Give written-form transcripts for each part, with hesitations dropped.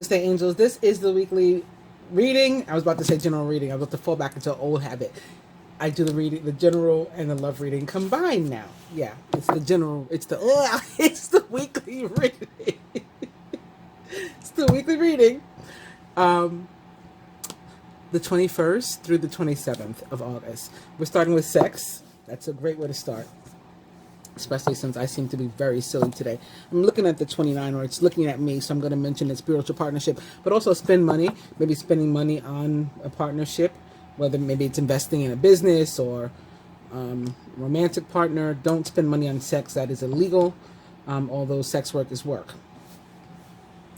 Stay angels. This is the weekly reading. I was about to say general reading. I was about to fall back into an old habit. I do the reading, the general and the love reading combined now. Yeah, it's the general. It's the weekly reading. It's the weekly reading. The 21st through the 27th of August. We're starting with sex. That's a great way to start, especially since I seem to be very silly today. I'm looking at the 29, or it's looking at me, so I'm going to mention the spiritual partnership, but also spend money, maybe spending money on a partnership, whether maybe it's investing in a business or romantic partner. Don't spend money on sex. That is illegal, although sex work is work.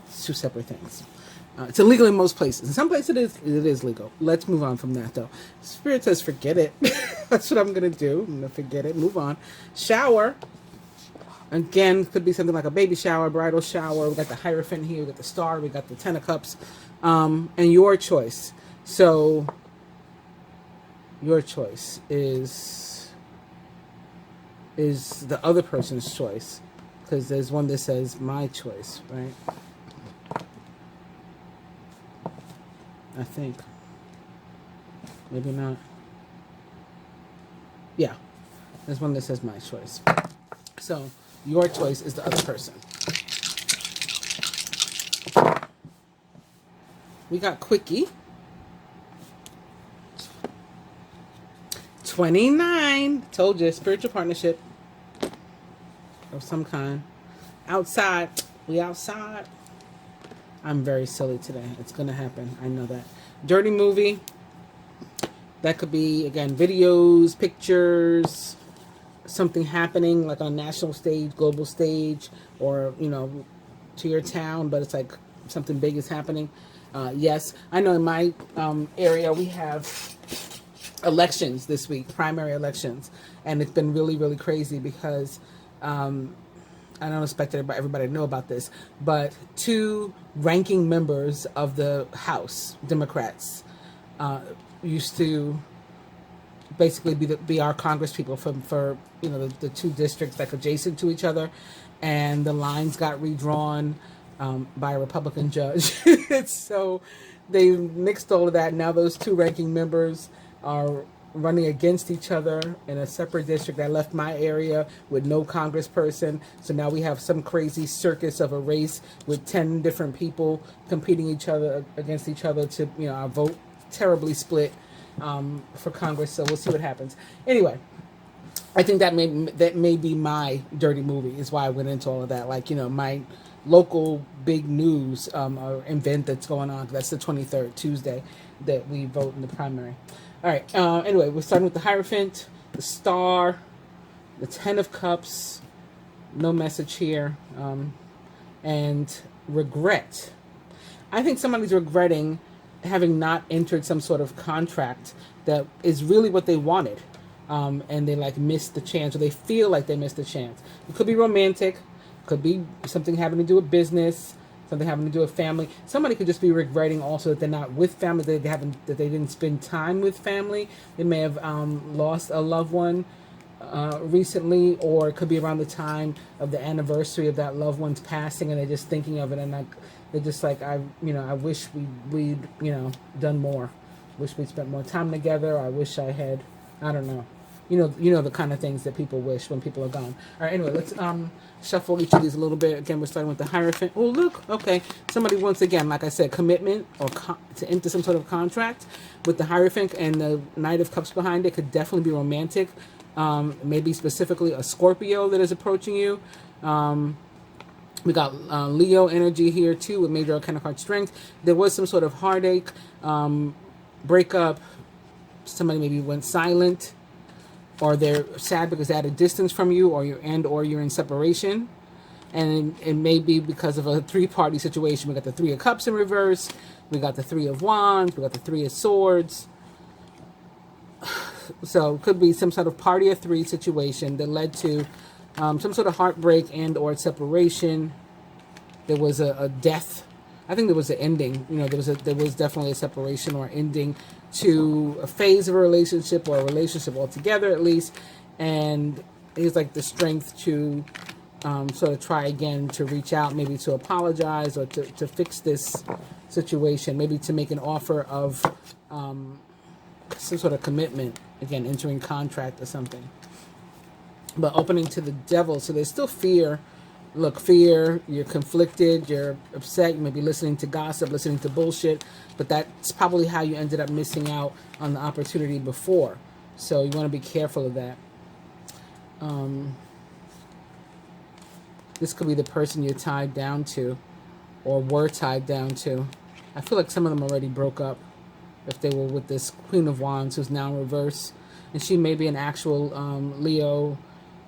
It's two separate things. It's illegal in most places. In some places it is legal. Let's move on from that, though. Spirit says forget it. That's what I'm going to do. I'm going to forget it. Move on. Shower. Again, could be something like a baby shower, bridal shower. We got the Hierophant here. We got the Star. We got the Ten of Cups. And your choice. So, your choice is the other person's choice. Because there's one that says my choice, right? I think. Maybe not. Yeah. There's one that says my choice. So, your choice is the other person. We got Quickie. 29. Told you, spiritual partnership of some kind. Outside. We outside. I'm very silly today. It's going to happen. I know that. Dirty movie. That could be, again, videos, pictures, something happening like on a national stage, global stage, or, to your town, but it's like something big is happening. Yes, I know in my area we have elections this week, primary elections, and it's been really, really crazy because I don't expect everybody to know about this, but two ranking members of the House, Democrats, used to basically be our Congress people for the two districts like adjacent to each other, and the lines got redrawn by a Republican judge. So they mixed all of that. Now those two ranking members are running against each other in a separate district. That left my area with no congressperson. So now we have some crazy circus of a race with 10 different people competing against each other to, our vote terribly split for Congress. So we'll see what happens. Anyway, I think that may be my dirty movie is why I went into all of that. Like, my local big news event that's going on. That's the 23rd, Tuesday, that we vote in the primary. All right. Anyway, we're starting with the Hierophant, the Star, the Ten of Cups. No message here. And regret. I think somebody's regretting having not entered some sort of contract that is really what they wanted. And they missed the chance, or they feel like they missed the chance. It could be romantic. Could be something having to do with business. Something having to do with family. Somebody could just be regretting also that they're not with family, that they didn't spend time with family. They may have lost a loved one recently, or it could be around the time of the anniversary of that loved one's passing, and they're just thinking of it, and they're just like, I wish we'd done more. Wish we'd spent more time together. I wish I had, I don't know. You know the kind of things that people wish when people are gone. All right, anyway, let's shuffle each of these a little bit. Again, we're starting with the Hierophant. Oh, look, okay. Somebody, once again, like I said, commitment or to enter some sort of contract with the Hierophant, and the Knight of Cups behind it could definitely be romantic. Maybe specifically a Scorpio that is approaching you. We got Leo energy here, too, with Major Arcana card Strength. There was some sort of heartache, breakup. Somebody maybe went silent, or they're sad because they're at a distance from you, or you're in separation. And it may be because of a three-party situation. We got the Three of Cups in reverse. We got the Three of Wands. We got the Three of Swords. So it could be some sort of party of three situation that led to some sort of heartbreak and or separation. There was a death. I think there was an ending. There was definitely a separation or ending to a phase of a relationship, or a relationship altogether at least. And it's like the strength to sort of try again to reach out, maybe to apologize or to fix this situation, maybe to make an offer of some sort of commitment, again, entering contract or something. But opening to the devil, so there's still fear. Look, fear, you're conflicted, you're upset, you may be listening to gossip, listening to bullshit, but that's probably how you ended up missing out on the opportunity before. So you want to be careful of that. This could be the person you're tied down to or were tied down to. I feel like some of them already broke up if they were with this Queen of Wands who's now in reverse. And she may be an actual Leo,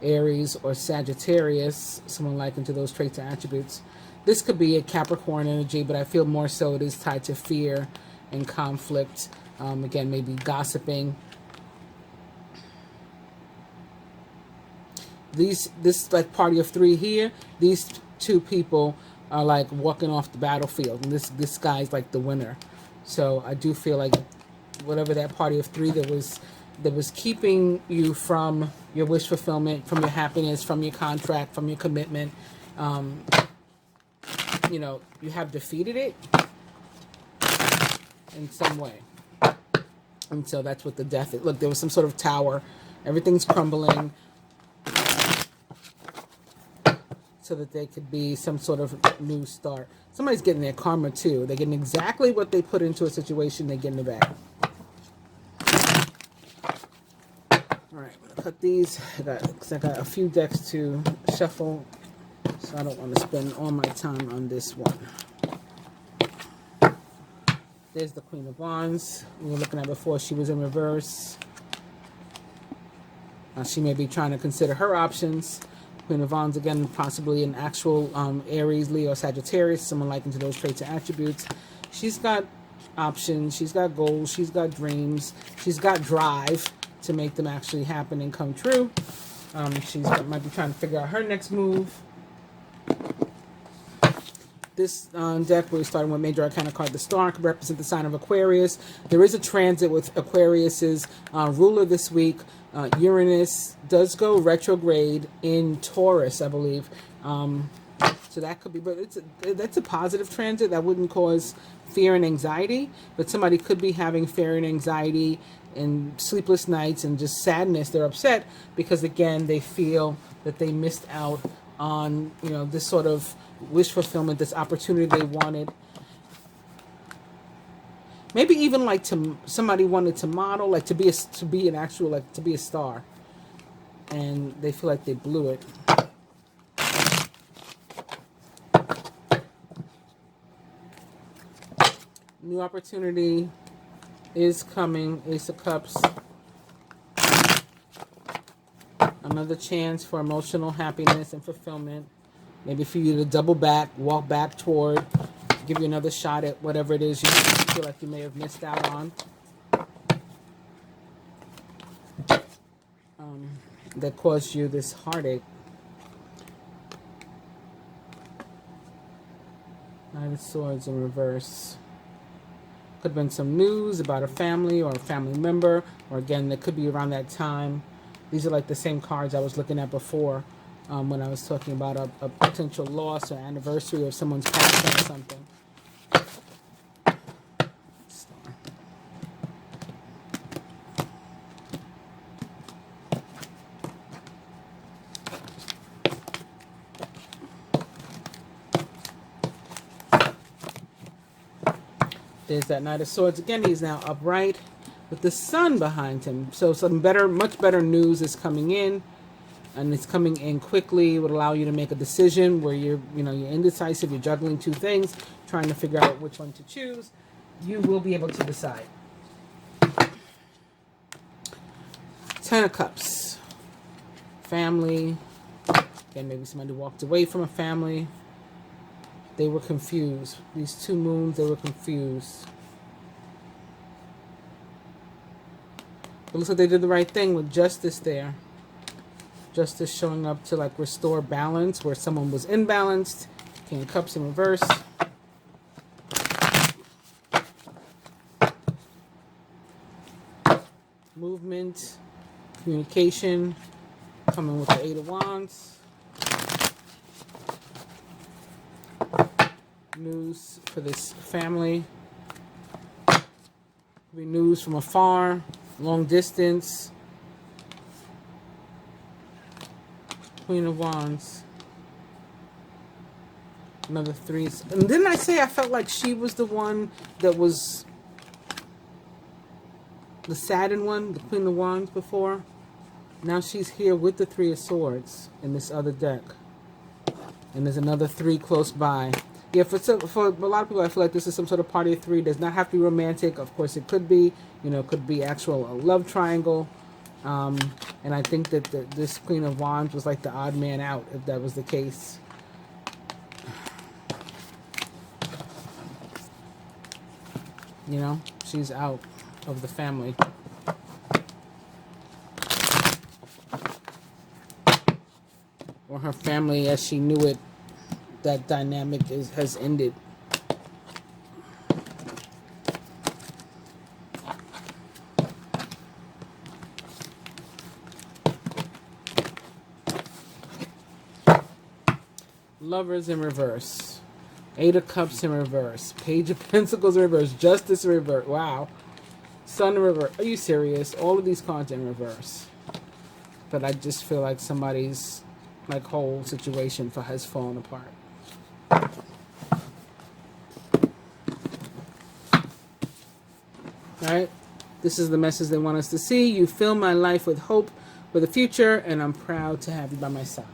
Aries, or Sagittarius, someone likened to those traits or attributes. This could be a Capricorn energy, but I feel more so it is tied to fear and conflict. Again, maybe gossiping. This like party of three here, these two people are like walking off the battlefield, and this guy's like the winner. So I do feel like whatever that party of three that was keeping you from your wish fulfillment, from your happiness, from your contract, from your commitment, you know, you have defeated it in some way. And so that's what the death is. Look, there was some sort of tower. Everything's crumbling. So that there could be some sort of new start. Somebody's getting their karma too. They're getting exactly what they put into a situation, they get in the back. Alright, I'm gonna cut these. I got a few decks to shuffle, so I don't want to spend all my time on this one. There's the Queen of Wands we were looking at before. She was in reverse. She may be trying to consider her options. Queen of Wands, again, possibly an actual Aries, Leo, Sagittarius, someone likened to those traits and attributes. She's got options, she's got goals, she's got dreams, she's got drive to make them actually happen and come true. She might be trying to figure out her next move. This deck, we're starting with Major Arcana card, the Star, could represent the sign of Aquarius. There is a transit with Aquarius's ruler this week. Uranus does go retrograde in Taurus, I believe. So that could be, but that's a positive transit. That wouldn't cause fear and anxiety, but somebody could be having fear and anxiety and sleepless nights and just sadness. They're upset because, again, they feel that they missed out on, you know, this sort of wish fulfillment, this opportunity they wanted. Maybe even like somebody wanted to model, like to be an actual, like to be a star, and they feel like they blew it. New opportunity is coming. Ace of Cups. Another chance for emotional happiness and fulfillment. Maybe for you to double back, walk back toward, give you another shot at whatever it is you feel like you may have missed out on. That caused you this heartache. Knight of Swords in reverse. Could have been some news about a family or a family member, or again, that could be around that time. These are like the same cards I was looking at before when I was talking about a potential loss or anniversary of someone's passing or something. Star. There's that Knight of Swords. Again, he's now upright with the sun behind him. So some better, much better news is coming in, and it's coming in quickly. It would allow you to make a decision where you're indecisive, you're juggling two things, trying to figure out which one to choose. You will be able to decide. Ten of Cups. Family. Again, maybe somebody walked away from a family. They were confused. These two moons, they were confused. It looks like they did the right thing with Justice there. Justice showing up to like restore balance where someone was imbalanced. King of Cups in reverse. Movement, communication, coming with the Eight of Wands. news for this family. Could be news from afar, long distance. Queen of Wands. Another 3. And didn't I say I felt like she was the one that was the saddened one, the Queen of Wands before? Now she's here with the 3 of Swords in this other deck. And there's another 3 close by. Yeah, for a lot of people, I feel like this is some sort of party of 3. It does not have to be romantic. Of course, it could be. You know, it could be actual love triangle. And I think that this Queen of Wands was like the odd man out, if that was the case. You know, she's out of the family. Or her family as she knew it, that dynamic has ended. Lovers in reverse. 8 of Cups in reverse. Page of Pentacles in reverse. Justice in reverse. Wow. Sun in reverse. Are you serious? All of these cards in reverse. But I just feel like somebody's like whole situation has fallen apart. Alright. This is the message they want us to see. You fill my life with hope for the future, and I'm proud to have you by my side.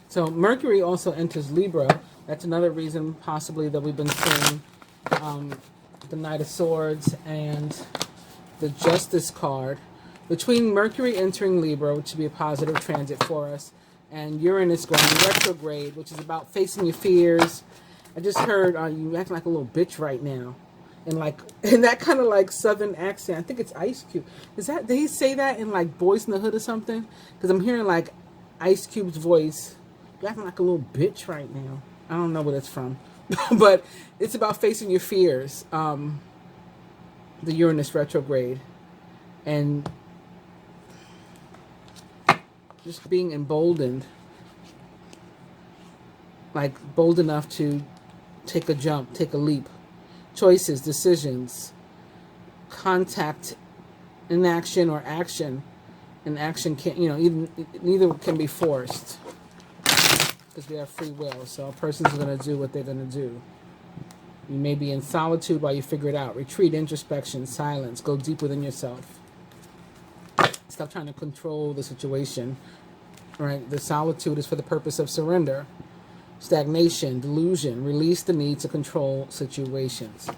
So Mercury also enters Libra. That's another reason possibly that we've been seeing the Knight of Swords and the Justice card. Between Mercury entering Libra, which would be a positive transit for us, and Uranus going retrograde, which is about facing your fears. I just heard you acting like a little bitch right now. And like in that kind of like southern accent. I think it's Ice Cube. Did he say that in like Boys in the Hood or something? Because I'm hearing like Ice Cube's voice. You're acting like a little bitch right now. I don't know what it's from. But it's about facing your fears. The Uranus retrograde. And just being emboldened. Like bold enough to take a jump, take a leap. Choices, decisions. Contact, inaction or action. And action can't, neither can be forced. Because we have free will, so a person's going to do what they're going to do. You may be in solitude while you figure it out. Retreat, introspection, silence. Go deep within yourself. Stop trying to control the situation. Right? The solitude is for the purpose of surrender. Stagnation, delusion. Release the need to control situations.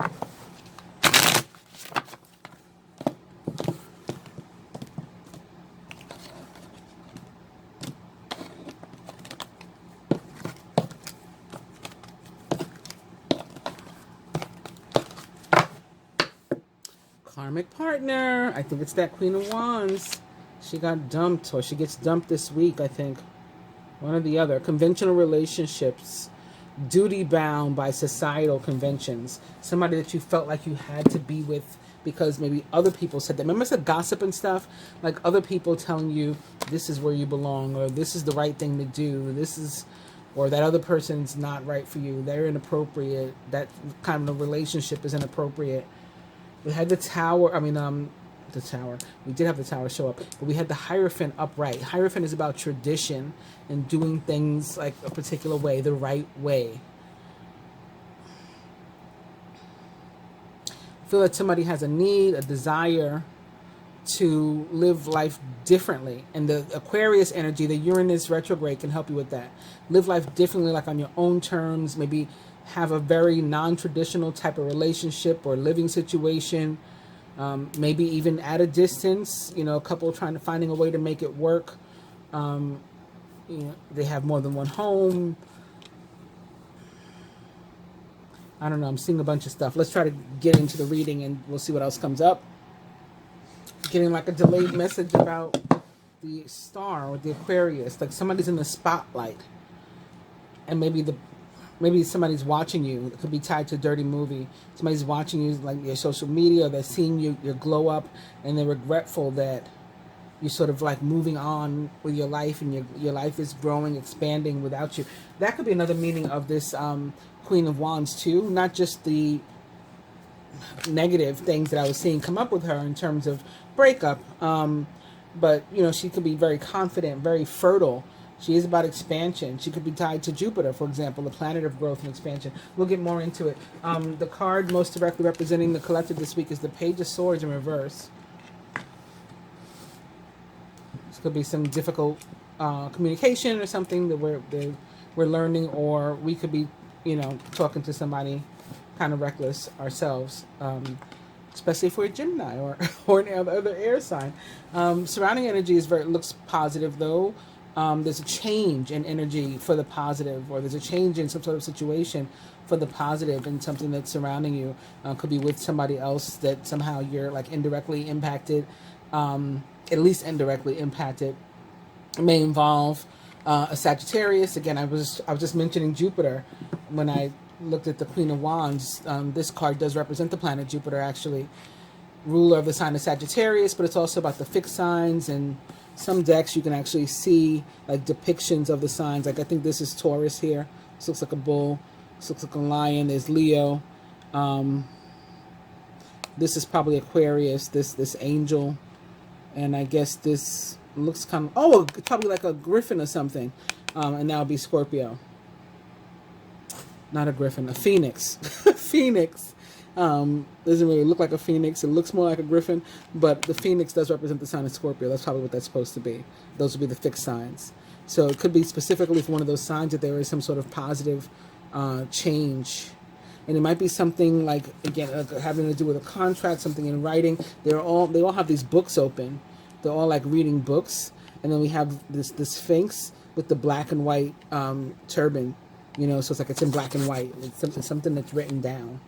Karmic partner. I think it's that Queen of Wands. She got dumped, or she gets dumped this week, I think. One or the other. Conventional relationships. Duty bound by societal conventions. Somebody that you felt like you had to be with because maybe other people said that. Remember I said gossip and stuff? Like other people telling you this is where you belong, or this is the right thing to do. This is, or that other person's not right for you. They're inappropriate. That kind of relationship is inappropriate. We had the Tower, the Tower. We did have the Tower show up, but we had the Hierophant upright. Hierophant is about tradition and doing things like a particular way, the right way. I feel like somebody has a need, a desire to live life differently. And the Aquarius energy, the Uranus retrograde can help you with that. Live life differently, like on your own terms, maybe have a very non-traditional type of relationship or living situation, maybe even at a distance, a couple finding a way to make it work. They have more than one home. I don't know, I'm seeing a bunch of stuff. Let's try to get into the reading and we'll see what else comes up. Getting like a delayed message about the star or the Aquarius, like somebody's in the spotlight and maybe maybe somebody's watching you. It could be tied to a dirty movie. Somebody's watching you, like your social media, they're seeing your glow up, and they're regretful that you're sort of like moving on with your life, and your life is growing, expanding without you. That could be another meaning of this Queen of Wands too, not just the negative things that I was seeing come up with her in terms of breakup, but she could be very confident, very fertile. She is about expansion. She could be tied to Jupiter, for example, the planet of growth and expansion. We'll get more into it. The card most directly representing the collective this week is the Page of Swords in reverse. This could be some difficult communication or something that we're learning, or we could be, talking to somebody kind of reckless ourselves, especially if we're a Gemini or any other air sign. Surrounding energy looks positive though. There's a change in energy for the positive, or there's a change in some sort of situation for the positive in something that's surrounding you. Could be with somebody else that somehow you're like indirectly impacted, at least indirectly impacted. It may involve a Sagittarius. Again, I was just mentioning Jupiter when I looked at the Queen of Wands. This card does represent the planet Jupiter, actually, ruler of the sign of Sagittarius, but it's also about the fixed signs. And some decks you can actually see like depictions of the signs. Like I think this is Taurus here. This looks like a bull. This looks like a lion. There's Leo. This is probably Aquarius. This angel, and I guess this looks kind of it's probably like a griffin or something, and that would be Scorpio. Not a griffin, a phoenix. Phoenix doesn't really look like a phoenix. It looks more like a griffin, but the phoenix does represent the sign of Scorpio. That's probably what that's supposed to be. Those would be the fixed signs. So it could be specifically for one of those signs that there is some sort of positive change. And it might be something like, again, having to do with a contract, something in writing. They all have these books open. They're all like reading books. And then we have this Sphinx with the black and white turban. So it's like it's in black and white. It's something that's written down.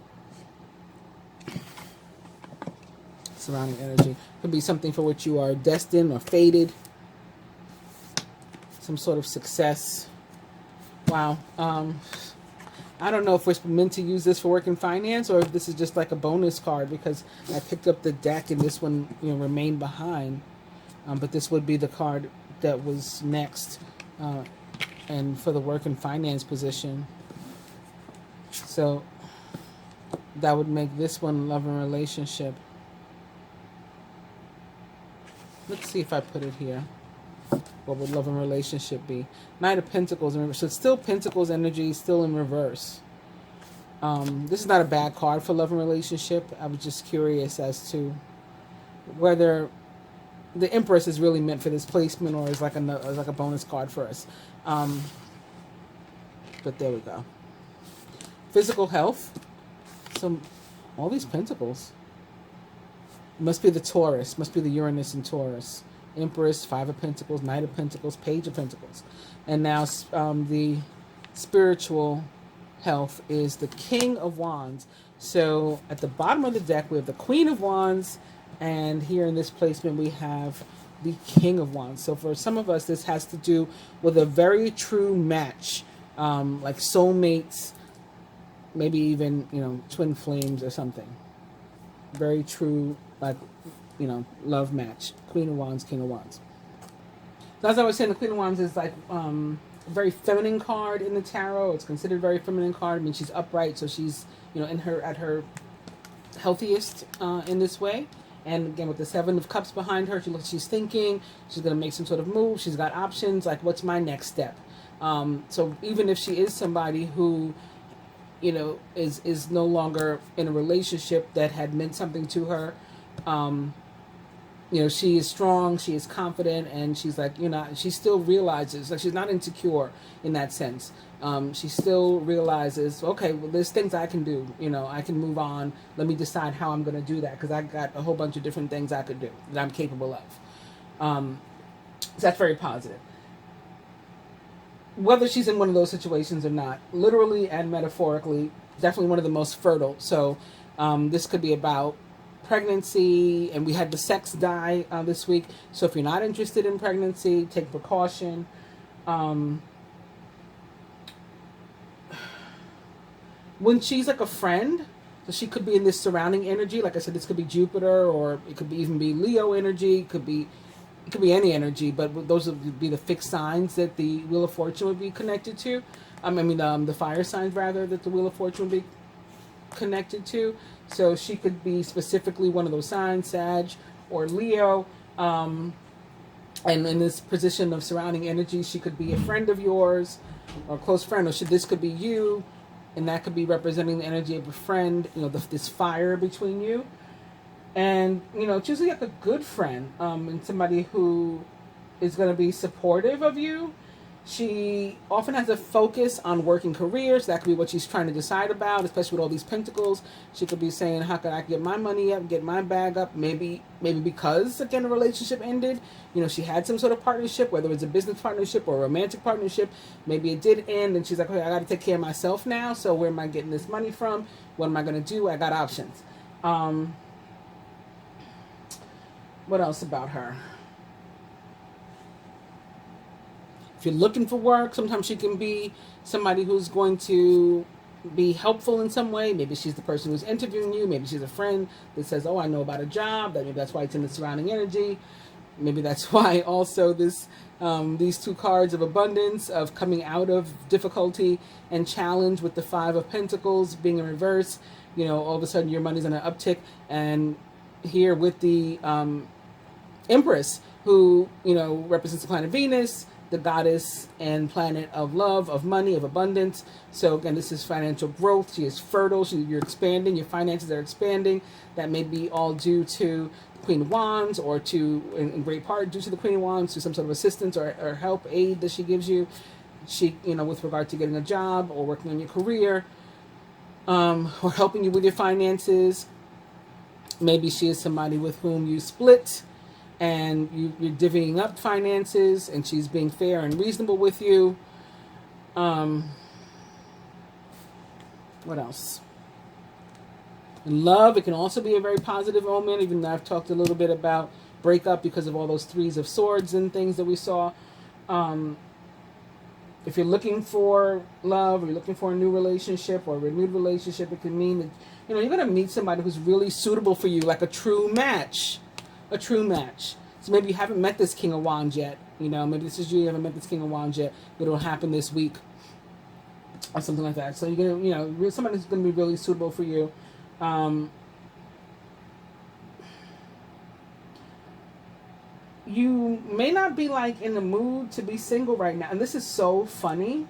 Surrounding energy. Could be something for which you are destined or fated. Some sort of success. Wow. I don't know if we're meant to use this for work and finance, or if this is just like a bonus card, because I picked up the deck and this one remained behind. But this would be the card that was next. And for the work and finance position. So that would make this one love and relationship. Let's see if I put it here. What would love and relationship be? Knight of Pentacles in reverse. So it's still Pentacles energy, still in reverse. This is not a bad card for love and relationship. I was just curious as to whether the Empress is really meant for this placement, or is like a bonus card for us. But there we go. Physical health. All these pentacles. Must be the Taurus. Must be the Uranus and Taurus. Empress, Five of Pentacles, Knight of Pentacles, Page of Pentacles. And now the spiritual health is the King of Wands. So at the bottom of the deck, we have the Queen of Wands. And here in this placement, we have the King of Wands. So for some of us, this has to do with a very true match, like soulmates, maybe even, twin flames or something. Very true, like, love match. Queen of Wands, King of Wands. So as I was saying, the Queen of Wands is like a very feminine card in the tarot. It's considered a very feminine card. I mean, she's upright, so she's, at her healthiest in this way. And again, with the Seven of Cups behind her, she's thinking, she's going to make some sort of move. She's got options, like, what's my next step? So even if she is somebody who, is no longer in a relationship that had meant something to her, she is strong, she is confident, and she's like, she still realizes, like, she's not insecure in that sense. She still realizes, okay, well, there's things I can do, I can move on. Let me decide how I'm going to do that, because I got a whole bunch of different things I could do that I'm capable of. So that's very positive. Whether she's in one of those situations or not, literally and metaphorically, definitely one of the most fertile. So this could be about pregnancy, and we had the sex die this week. So if you're not interested in pregnancy, take precaution. when she's like a friend, so she could be in this surrounding energy. Like I said, this could be Jupiter, or it could be even be Leo energy. It could be any energy, but those would be the fixed signs that the Wheel of Fortune would be connected to. The fire signs rather that the Wheel of Fortune would be connected to. So she could be specifically one of those signs, Sag or Leo. And in this position of surrounding energy, she could be a friend of yours or a close friend, or this could be you, and that could be representing the energy of a friend, this fire between you. And, it's usually like a good friend, and somebody who is going to be supportive of you. She often has a focus on working careers. That could be what she's trying to decide about, especially with all these pentacles. She could be saying, how can I get my money up, get my bag up? Maybe because, again, the relationship ended. She had some sort of partnership, whether it's a business partnership or a romantic partnership. Maybe it did end, and she's like, okay, I got to take care of myself now. So where am I getting this money from? What am I going to do? I got options. What else about her? If you're looking for work, sometimes she can be somebody who's going to be helpful in some way. Maybe she's the person who's interviewing you. Maybe she's a friend that says, oh, I know about a job. Maybe that's why it's in the surrounding energy. Maybe that's why also these two cards of abundance, of coming out of difficulty and challenge, with the Five of Pentacles being in reverse. All of a sudden your money's on an uptick. And here with the Empress, who, represents the planet Venus, the goddess and planet of love, of money, of abundance. So again, this is financial growth. She is fertile. You're expanding. Your finances are expanding. That may be all due to the Queen of Wands, or in great part, due to the Queen of Wands, to some sort of assistance or help, aid that she gives you. She, with regard to getting a job or working on your career, or helping you with your finances. Maybe she is somebody with whom you split, and you're divvying up finances, and she's being fair and reasonable with you. What else? In love, it can also be a very positive omen, even though I've talked a little bit about breakup because of all those Threes of Swords and things that we saw. If you're looking for love, or you're looking for a new relationship or a renewed relationship, it can mean that, you're going to meet somebody who's really suitable for you, like a true match. A true match. So maybe you haven't met this King of Wands yet. Maybe this is you haven't met this King of Wands yet, but it'll happen this week or something like that. So you're gonna, somebody's gonna be really suitable for you. You may not be like in the mood to be single right now, and this is so funny.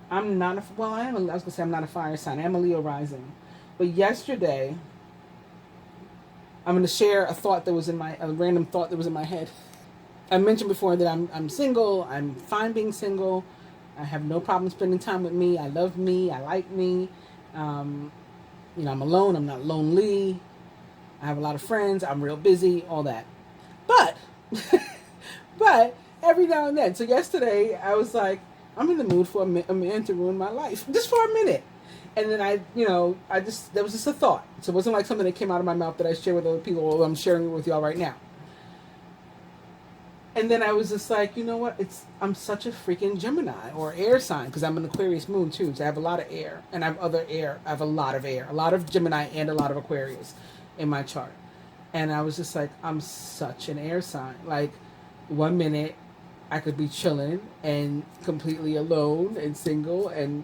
I was gonna say I'm not a fire sign. I am a Leo rising, but yesterday, I'm going to share a random thought that was in my head. I mentioned before that I'm single. I'm fine being single. I have no problem spending time with me. I love me. I like me. I'm alone. I'm not lonely. I have a lot of friends. I'm real busy. All that. But every now and then. So yesterday I was like, I'm in the mood for a man to ruin my life, just for a minute. And then there was just a thought. So it wasn't like something that came out of my mouth that I share with other people, or I'm sharing it with y'all right now. And then I was just like, you know what? I'm such a freaking Gemini or air sign, because I'm an Aquarius moon too. So I have a lot of air, and I have other air. I have a lot of air, a lot of Gemini and a lot of Aquarius in my chart. And I was just like, I'm such an air sign. Like, 1 minute I could be chilling and completely alone and single and,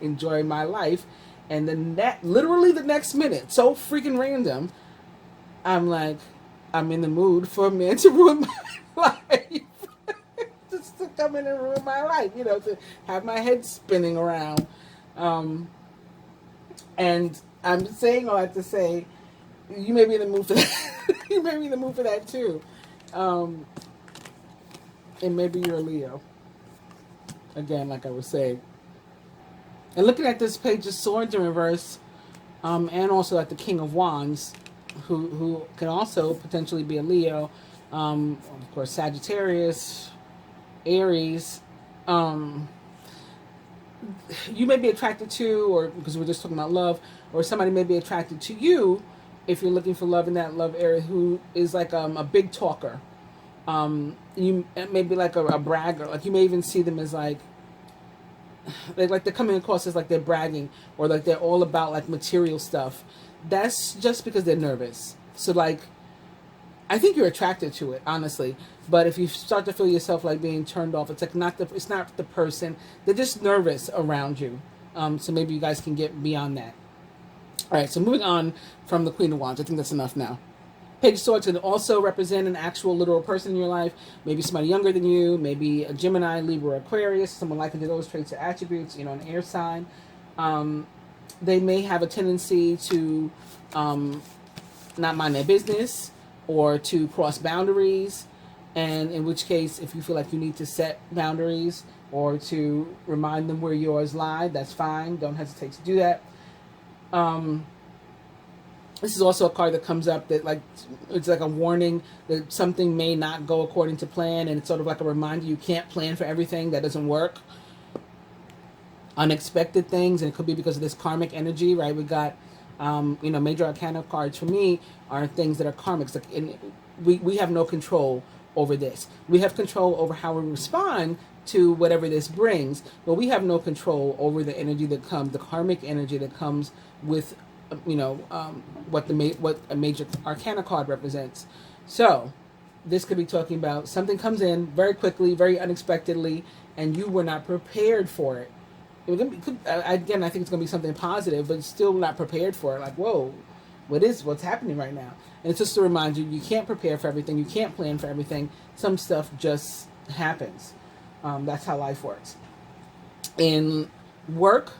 enjoying my life. And then literally the next minute, so freaking random, I'm like, I'm in the mood for a man to ruin my life. Just to come in and ruin my life, to have my head spinning around. And I'm saying all that to say, you may be in the mood for that. You may be in the mood for that too. And maybe you're a Leo. Again, like I was saying. And looking at this page of Swords in reverse, and also at the King of Wands, who can also potentially be a Leo. Of course, Sagittarius, Aries. You may be attracted to, or because we're just talking about love, or somebody may be attracted to you if you're looking for love in that love area, who is like a big talker. You may be like a bragger. Like, you may even see them as like like they're coming across as like they're bragging, or like they're all about like material stuff. That's just because they're nervous. So like, I think you're attracted to it, honestly. But if you start to feel yourself like being turned off, it's like it's not the person. They're just nervous around you. So maybe you guys can get beyond that. All right, so moving on from the Queen of Wands. I think that's enough now. Page of Swords can also represent an actual literal person in your life. Maybe somebody younger than you, maybe a Gemini, Libra, Aquarius, someone liking to those traits or attributes, an air sign. They may have a tendency to not mind their business or to cross boundaries. And in which case, if you feel like you need to set boundaries or to remind them where yours lie, that's fine. Don't hesitate to do that. This is also a card that comes up that like it's like a warning that something may not go according to plan, and it's sort of like a reminder you can't plan for everything. That doesn't work. Unexpected things, and it could be because of this karmic energy, right? We got major arcana cards for me are things that are karmic. Like we have no control over this. We have control over how we respond to whatever this brings, but we have no control over the energy that comes, the karmic energy that comes with what a major arcana card represents. So this could be talking about something comes in very quickly, very unexpectedly, and you were not prepared for it. Again, I think it's going to be something positive, but still not prepared for it. Like, whoa, what's happening right now? And it's just to remind you, you can't prepare for everything. You can't plan for everything. Some stuff just happens. That's how life works. In work,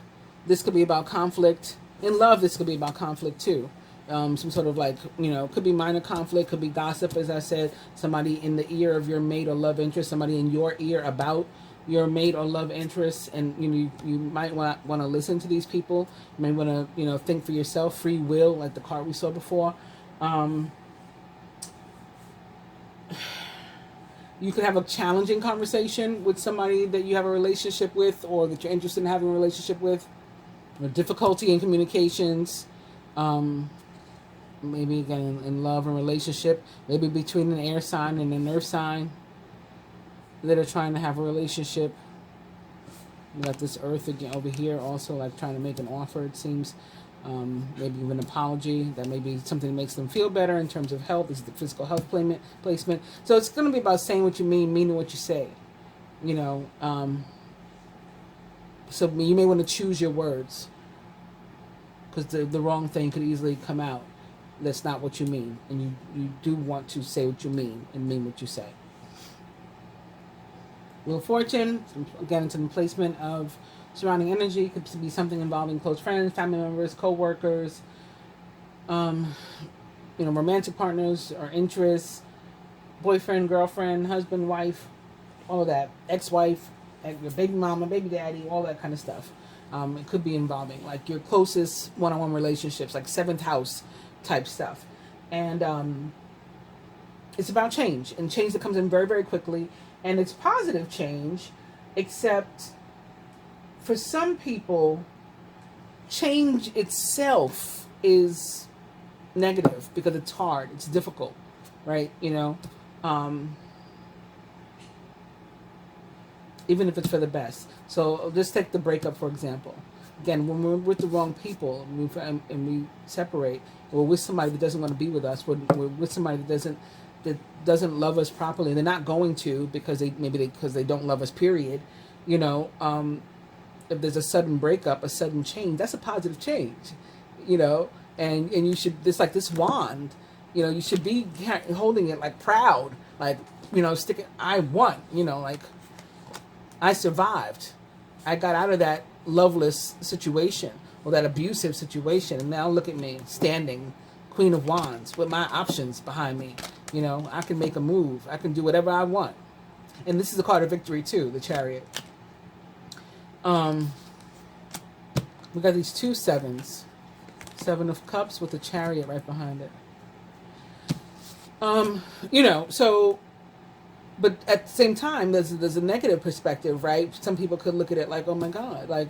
this could be about conflict. In love, this could be about conflict too. Some sort of like, could be minor conflict, could be gossip, as I said, somebody in the ear of your mate or love interest, somebody in your ear about your mate or love interest, and you might want to listen to these people. You may want to think for yourself. Free will, like the card we saw before. You could have a challenging conversation with somebody that you have a relationship with, or that you're interested in having a relationship with. Or difficulty in communications, maybe again in love and relationship, maybe between an air sign and an earth sign that are trying to have a relationship. You got this earth again over here, also like trying to make an offer, it seems. Maybe even an apology. That may be something that makes them feel better in terms of health. This is the physical health placement. So it's going to be about saying what you mean, meaning what you say. So you may want to choose your words, because the wrong thing could easily come out. That's not what you mean. And you do want to say what you mean and mean what you say. Wheel of Fortune, again, it's an placement of surrounding energy. Could be something involving close friends, family members, co-workers, romantic partners or interests, boyfriend, girlfriend, husband, wife, all of that, ex-wife, your baby mama, baby daddy, all that kind of stuff. It could be involving like your closest one-on-one relationships, like seventh house type stuff. And it's about change, and change that comes in very, very quickly. And it's positive change, except for some people, change itself is negative because it's hard, it's difficult, right? Even if it's for the best. So just take the breakup, for example. Again, when we're with the wrong people and we separate, we're with somebody that doesn't want to be with us, we're with somebody that doesn't love us properly. They're not going to because they don't love us, period. If there's a sudden breakup, a sudden change, that's a positive change. And you should, it's like this wand, you should be holding it like proud, like, sticking, I won, like, I survived. I got out of that loveless situation or that abusive situation. And now look at me standing, Queen of Wands, with my options behind me. I can make a move. I can do whatever I want. And this is a card of victory too, the Chariot. We got these two sevens. Seven of Cups with the Chariot right behind it. But at the same time, there's a negative perspective, right? Some people could look at it like, oh my God, like,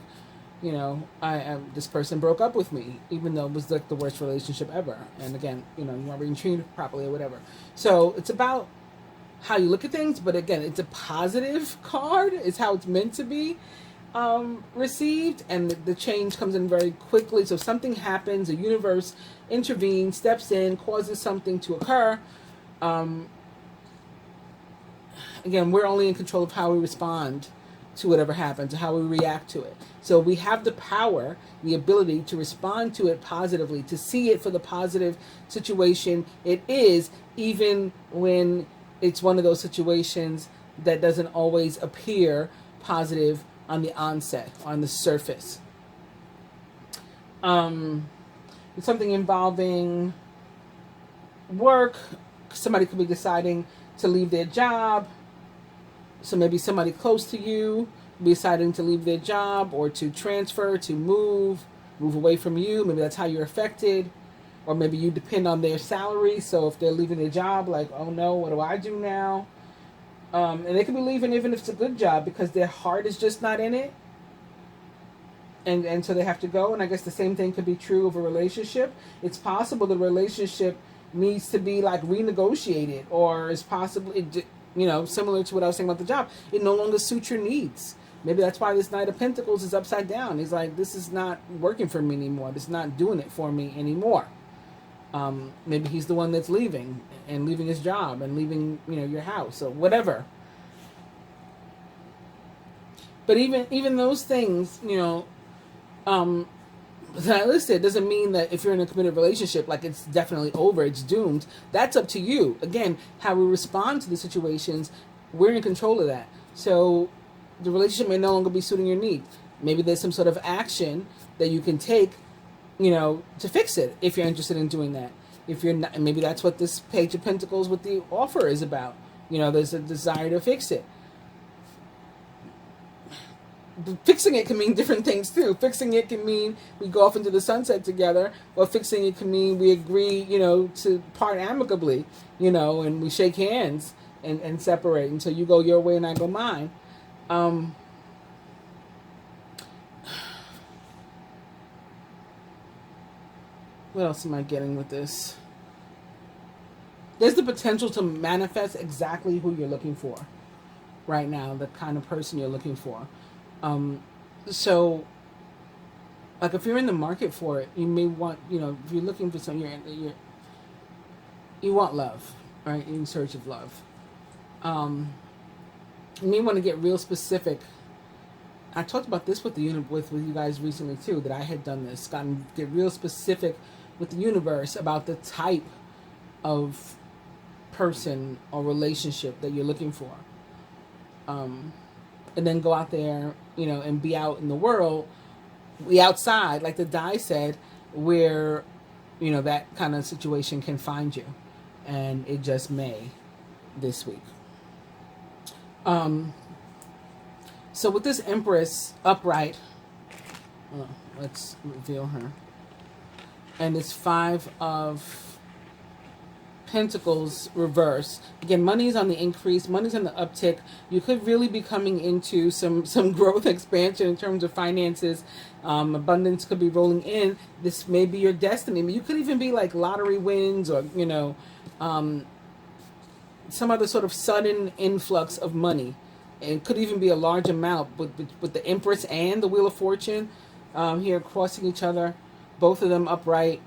this person broke up with me, even though it was like the worst relationship ever. And again, you weren't being treated properly or whatever. So it's about how you look at things, but again, it's a positive card. It's how it's meant to be. received, and the change comes in very quickly. So something happens, the universe intervenes, steps in, causes something to occur. Again, we're only in control of how we respond to whatever happens, how we react to it. So we have the power, the ability to respond to it positively, to see it for the positive situation it is, even when it's one of those situations that doesn't always appear positive on the onset, on the surface. It's something involving work. Somebody could be deciding to leave their job. So maybe somebody close to you deciding to leave their job, or to transfer, to move away from you. Maybe that's how you're affected. Or maybe you depend on their salary. So if they're leaving their job, like, oh no, what do I do now? And they could be leaving even if it's a good job because their heart is just not in it. And so they have to go. And I guess the same thing could be true of a relationship. It's possible the relationship needs to be like renegotiated, or is possibly, similar to what I was saying about the job. It no longer suits your needs. Maybe that's why this Knight of Pentacles is upside down. He's like, this is not working for me anymore. This is not doing it for me anymore. Maybe he's the one that's leaving, and leaving his job, and leaving, your house, or whatever. But even those things, that I listed, doesn't mean that if you're in a committed relationship, like it's definitely over, it's doomed. That's up to you. Again, how we respond to the situations, we're in control of that. So the relationship may no longer be suiting your needs. Maybe there's some sort of action that you can take, to fix it, if you're interested in doing that. If you're not, maybe that's what this Page of Pentacles with the offer is about. There's a desire to fix it. Fixing it can mean different things too. Fixing it can mean we go off into the sunset together, or fixing it can mean we agree, to part amicably, and we shake hands and separate until you go your way and I go mine. What else am I getting with this? There's the potential to manifest exactly who you're looking for right now, the kind of person you're looking for. So, like, if you're in the market for it, you may want, if you're looking for something, you want love, right? You're in search of love. You may want to get real specific. I talked about this with you guys recently too, that I had done this, get real specific with the universe about the type of person or relationship that you're looking for. And then go out there, and be out in the world, be outside, like the die said, where, that kind of situation can find you. And it just may this week. So with this Empress upright, let's reveal her. And it's 5 of Pentacles reverse. Again, money's on the increase, money's on the uptick. You could really be coming into some growth expansion in terms of finances. Abundance could be rolling in. This may be your destiny. You could even be like lottery wins, or some other sort of sudden influx of money. It could even be a large amount with the Empress and the Wheel of Fortune here crossing each other, both of them upright.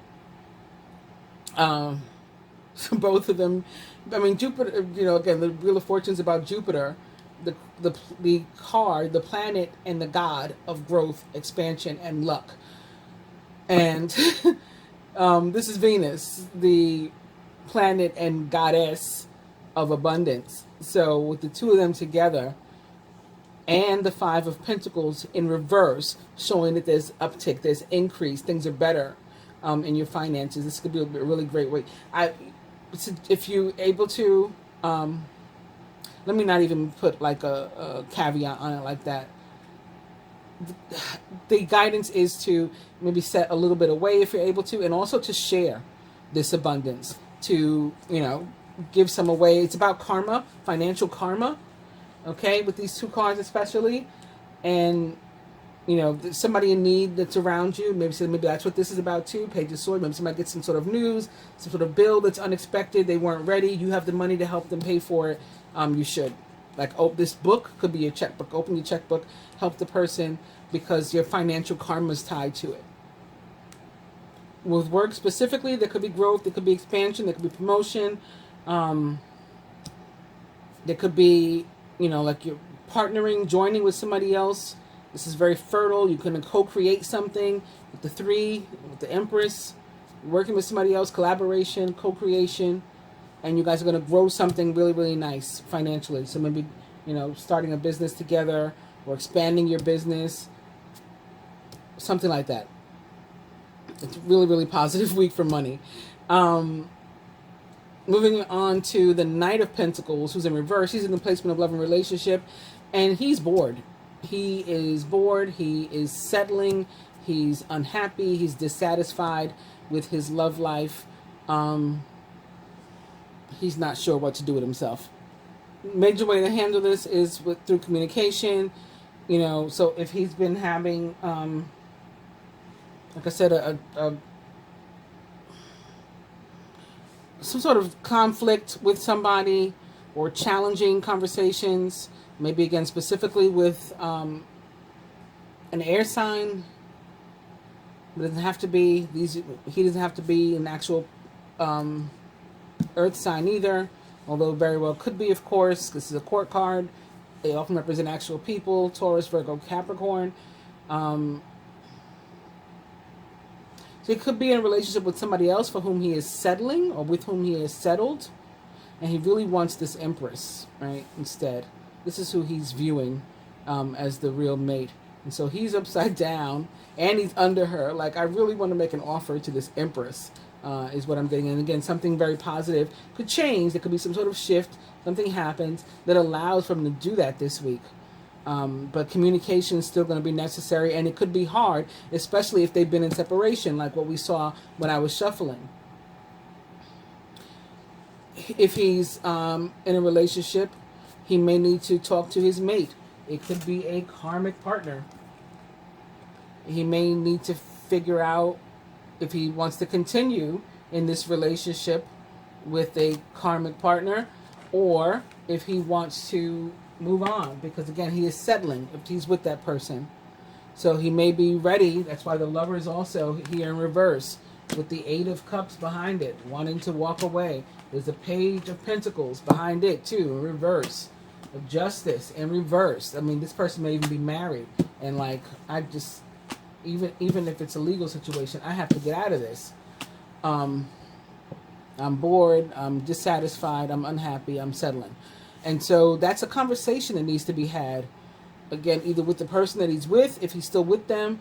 So both of them, Jupiter, again, the Wheel of Fortune is about Jupiter, the card, the planet, and the god of growth, expansion, and luck. And this is Venus, the planet and goddess of abundance. So with the two of them together, and the 5 of Pentacles in reverse, showing that there's uptick, there's increase, things are better in your finances. This could be a really great way. If you're able to, let me not even put like a caveat on it like that. The guidance is to maybe set a little bit away if you're able to, and also to share this abundance, to, give some away. It's about karma, financial karma, okay, with these 2 cards especially. And somebody in need that's around you. Maybe that's what this is about too. Page of Swords. Maybe somebody gets some sort of news, some sort of bill that's unexpected. They weren't ready. You have the money to help them pay for it. You should. Like, oh, this book could be your checkbook. Open your checkbook, help the person, because your financial karma is tied to it. With work specifically, there could be growth, there could be expansion, there could be promotion. There could be, like you're partnering, joining with somebody else. This is very fertile. You can co-create something with the 3, with the Empress, working with somebody else, collaboration, co-creation, and you guys are going to grow something really, really nice financially. So maybe, starting a business together or expanding your business, something like that. It's a really, really positive week for money. Moving on to the Knight of Pentacles, who's in reverse. He's in the placement of love and relationship, and he's bored. He is bored. He is settling. He's unhappy. He's dissatisfied with his love life. He's not sure what to do with himself. Major way to handle this is through communication. So if he's been having, like I said, some sort of conflict with somebody or challenging conversations, maybe again specifically with an air sign. It doesn't have to be he doesn't have to be an actual earth sign either, although very well could be, of course. This is a court card. They often represent actual people: Taurus, Virgo, Capricorn. So he could be in a relationship with somebody else for whom he is settling, or with whom he is settled, and he really wants this Empress, right? Instead, this is who he's viewing as the real mate, and so he's upside down and he's under her. Like, I really want to make an offer to this Empress, is what I'm getting. And again, something very positive could change. There could be some sort of shift. Something happens that allows for him to do that this week. But communication is still going to be necessary, and it could be hard, especially if they've been in separation, like what we saw when I was shuffling. If he's in a relationship, he may need to talk to his mate. It could be a karmic partner. He may need to figure out if he wants to continue in this relationship with a karmic partner, or if he wants to move on, because again, he is settling if he's with that person. So he may be ready. That's why the Lover is also here in reverse with the 8 of Cups behind it, wanting to walk away. There's a Page of Pentacles behind it too, in reverse. Of Justice in reverse. I mean, this person may even be married, and like, I just, even if it's a legal situation, I have to get out of this. I'm bored, I'm dissatisfied, I'm unhappy, I'm settling. And so that's a conversation that needs to be had, again, either with the person that he's with, if he's still with them,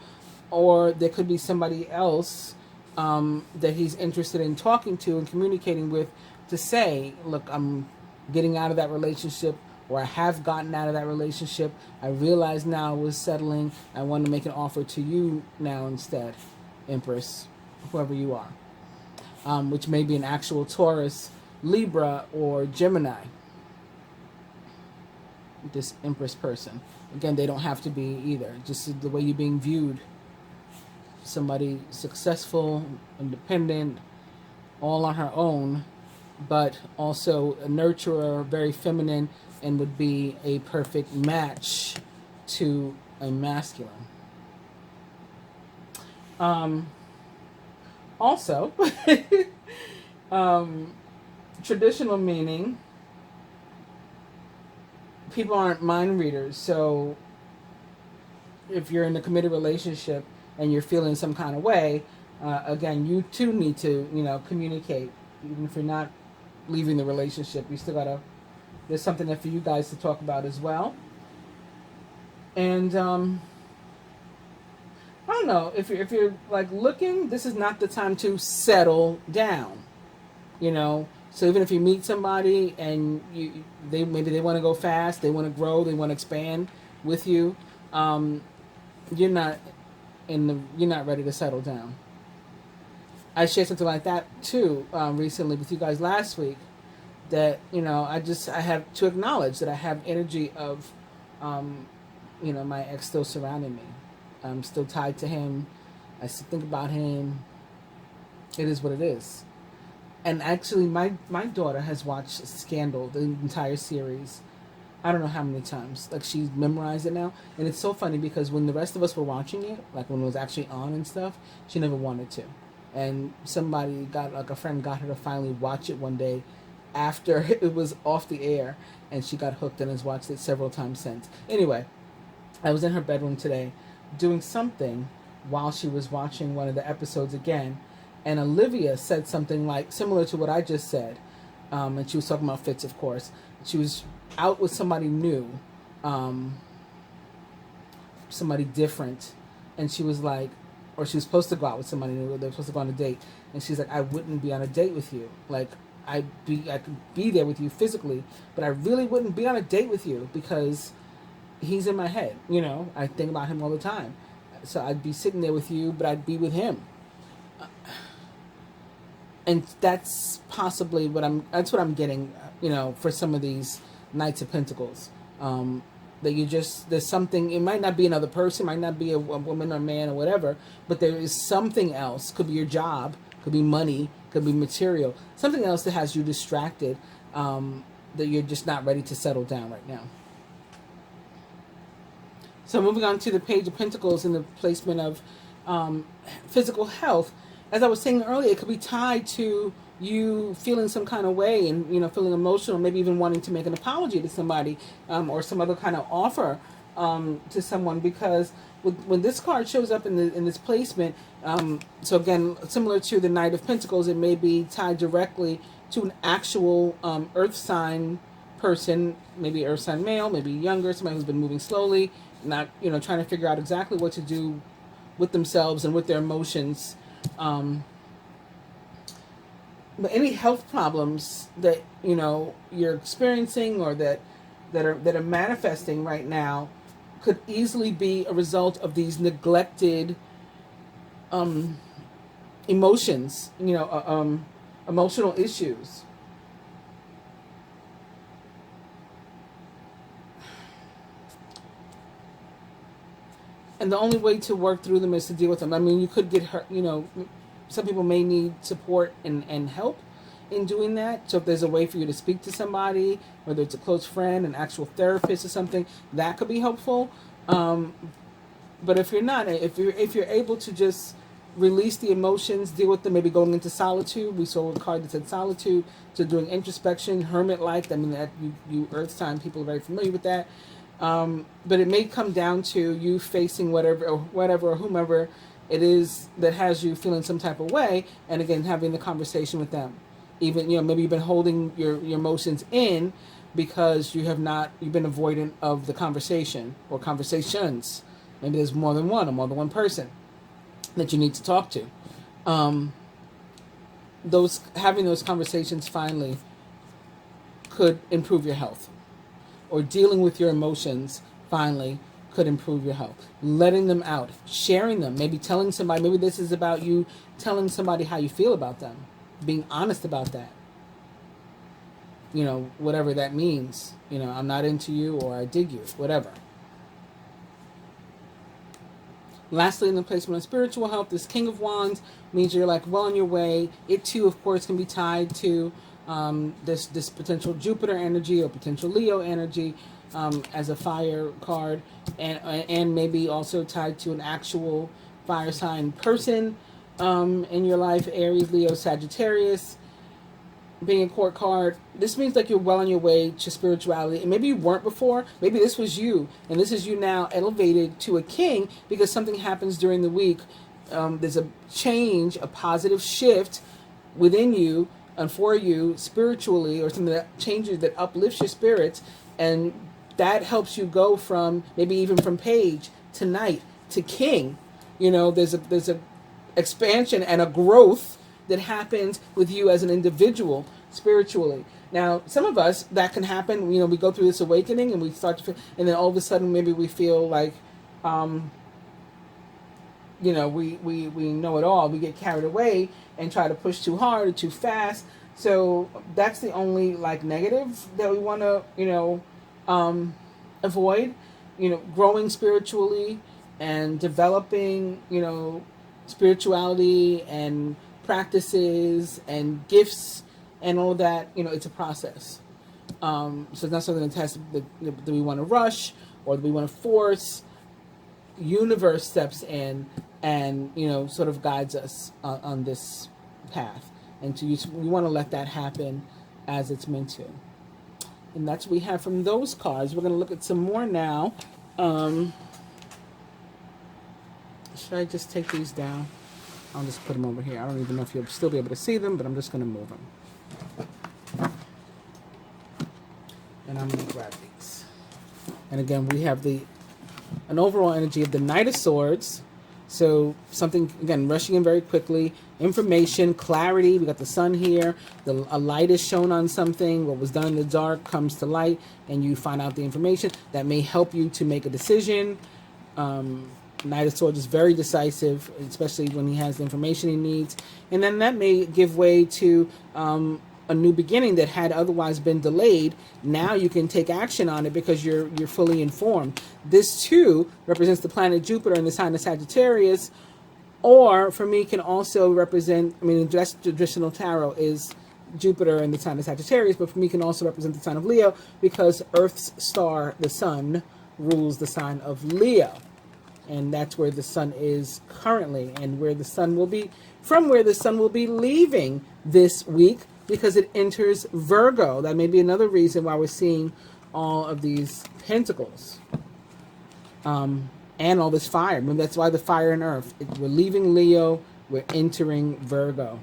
or there could be somebody else that he's interested in talking to and communicating with, to say, look, I'm getting out of that relationship, or I have gotten out of that relationship. I realize now I was settling. I want to make an offer to you now instead, Empress, whoever you are, which may be an actual Taurus, Libra, or Gemini. This Empress person. Again, they don't have to be either. Just the way you're being viewed. Somebody successful, independent, all on her own, but also a nurturer, very feminine, and would be a perfect match to a masculine. Also, traditional meaning, people aren't mind readers, so if you're in a committed relationship and you're feeling some kind of way, again, you too need to, communicate. Even if you're not leaving the relationship, you still gotta, there's something there for you guys to talk about as well. And I don't know, if you're like looking, this is not the time to settle down, So even if you meet somebody and maybe they want to go fast, they want to grow, they want to expand with you, you're not ready to settle down. I shared something like that too recently with you guys last week. That I have to acknowledge that I have energy of, my ex still surrounding me. I'm still tied to him. I still think about him. It is what it is. And actually, my daughter has watched Scandal, the entire series, I don't know how many times. Like, she's memorized it now. And it's so funny because when the rest of us were watching it, like when it was actually on and stuff, she never wanted to. And somebody got, like a friend got her to finally watch it one day after it was off the air. And she got hooked and has watched it several times since. Anyway, I was in her bedroom today doing something while she was watching one of the episodes again. And Olivia said something like similar to what I just said. And she was talking about Fitz, of course. She was out with somebody new, somebody different, and she was like, or she was supposed to go out with somebody new. They were supposed to go on a date, and she's like, I wouldn't be on a date with you. Like, I could be there with you physically, but I really wouldn't be on a date with you because he's in my head. You know, I think about him all the time. So I'd be sitting there with you, but I'd be with him. And that's possibly that's what I'm getting, you know, for some of these Knights of Pentacles. That there's something, it might not be another person, might not be a woman or man or whatever, but there is something else. Could be your job, could be money, could be material. Something else that has you distracted, that you're just not ready to settle down right now. So moving on to the Page of Pentacles and the placement of physical health. As I was saying earlier, it could be tied to you feeling some kind of way and, you know, feeling emotional, maybe even wanting to make an apology to somebody, or some other kind of offer to someone, because when this card shows up in this placement, so again, similar to the Knight of Pentacles, it may be tied directly to an actual earth sign person, maybe earth sign male, maybe younger, somebody who's been moving slowly, not, you know, trying to figure out exactly what to do with themselves and with their emotions. But any health problems that, you know, you're experiencing or that are manifesting right now could easily be a result of these neglected emotions, you know, emotional issues. And the only way to work through them is to deal with them. I mean, you could get hurt, you know, some people may need support and help in doing that. So if there's a way for you to speak to somebody, whether it's a close friend, an actual therapist or something, that could be helpful. But if you're not, if you're able to just release the emotions, deal with them, maybe going into solitude. We saw a card that said solitude, so doing introspection, hermit-like. I mean, that you earth sign people are very familiar with that. But it may come down to you facing whatever or whomever it is that has you feeling some type of way, and again, having the conversation with them. Even, you know, maybe you've been holding your emotions in because you've been avoidant of the conversation or conversations. Maybe there's more than one person that you need to talk to. Having those conversations finally could improve your health. Or dealing with your emotions finally could improve your health. Letting them out, sharing them, maybe telling somebody, maybe this is about you telling somebody how you feel about them, being honest about that. You know, whatever that means. You know, I'm not into you, or I dig you, whatever. Lastly, in the placement of spiritual health, this King of Wands means you're like well on your way. It too, of course, can be tied to this potential Jupiter energy or potential Leo energy as a fire card, and maybe also tied to an actual fire sign person in your life, Aries, Leo, Sagittarius. Being a court card, this means like you're well on your way to spirituality, and maybe you weren't before. Maybe this was you, and this is you now elevated to a king because something happens during the week. There's a change, a positive shift within you and for you spiritually, or something that changes, that uplifts your spirits, and that helps you go from maybe even from page to knight to king. You know, there's a expansion and a growth that happens with you as an individual spiritually. Now, some of us, that can happen, you know, we go through this awakening and we start to feel, and then all of a sudden maybe we feel like, you know, we know it all. We get carried away and try to push too hard or too fast. So that's the only like negative that we want to, you know, avoid, you know, growing spiritually and developing, you know, spirituality and practices and gifts and all that. You know, it's a process. So it's not something that has that we want to rush or that we want to force. Universe steps in and, you know, sort of guides us on this path. And we want to let that happen as it's meant to. And that's what we have from those cards. We're going to look at some more now. Should I just take these down? I'll just put them over here. I don't even know if you'll still be able to see them, but I'm just going to move them. And I'm going to grab these. And again, we have an overall energy of the Knight of Swords. So something, again, rushing in very quickly. Information, clarity. We got the sun here. A light is shown on something. What was done in the dark comes to light, and you find out the information that may help you to make a decision. Knight of Swords is very decisive, especially when he has the information he needs. And then that may give way to a new beginning that had otherwise been delayed. Now you can take action on it because you're fully informed. This too represents the planet Jupiter in the sign of Sagittarius, or for me can also represent, I mean, the traditional tarot is Jupiter in the sign of Sagittarius, but for me can also represent the sign of Leo because Earth's star, the sun, rules the sign of Leo. And that's where the sun is currently, and where the sun will be, from where the sun will be leaving this week, because it enters Virgo. That may be another reason why we're seeing all of these pentacles. And all this fire. I mean, that's why the fire and earth. We're leaving Leo, we're entering Virgo.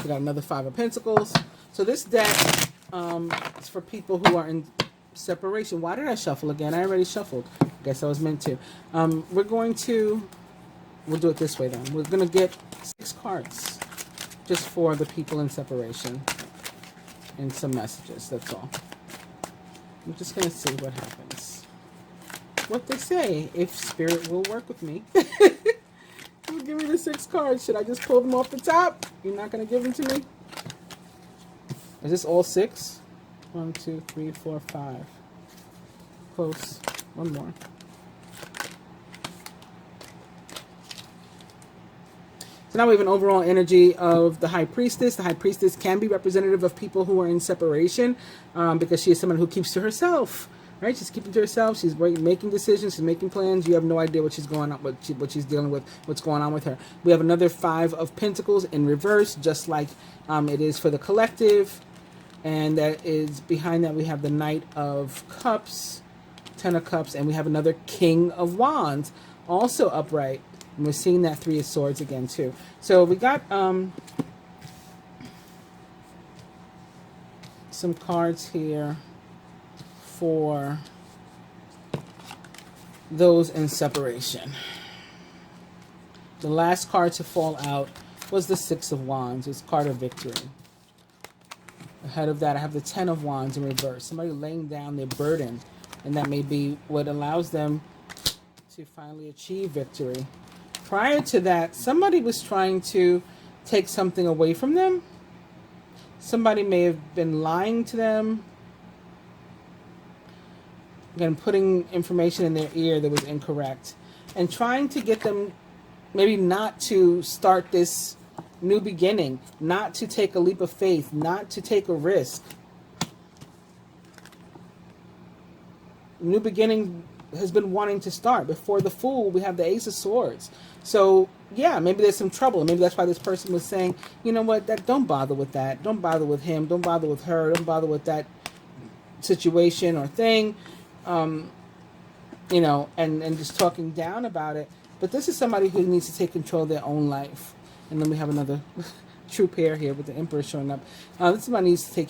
We got another 5 of Pentacles. So this deck is for people who are in separation. Why did I shuffle again? I already shuffled. I guess I was meant to. We'll do it this way then. We're going to get 6 cards just for the people in separation and some messages. That's all. I'm just going to see what happens. What they say, if spirit will work with me. Give me the 6 cards. Should I just pull them off the top? You're not going to give them to me? Is this all 6? 1, 2, 3, 4, 5. Close. One more. So now we have an overall energy of the High Priestess. The High Priestess can be representative of people who are in separation because she is someone who keeps to herself. Right? She's keeping to herself. She's making decisions. She's making plans. You have no idea what she's going on, what she's dealing with, what's going on with her. We have another 5 of Pentacles in reverse, just like it is for the collective. And that is behind that we have the Knight of Cups, 10 of Cups, and we have another King of Wands, also upright. And we're seeing that 3 of Swords again too. So we got some cards here for those in separation. The last card to fall out was the 6 of Wands. It's card of victory. Ahead of that, I have the 10 of Wands in reverse. Somebody laying down their burden, and that may be what allows them to finally achieve victory. Prior to that, somebody was trying to take something away from them. Somebody may have been lying to them. Again, putting information in their ear that was incorrect. And trying to get them maybe not to start this new beginning, not to take a leap of faith, not to take a risk. New beginning has been wanting to start. Before the Fool, we have the Ace of Swords. So, yeah, maybe there's some trouble. Maybe that's why this person was saying, you know what, don't bother with that. Don't bother with him. Don't bother with her. Don't bother with that situation or thing. You know, and just talking down about it. But this is somebody who needs to take control of their own life. And then we have another true pair here with the Emperor showing up. This somebody needs to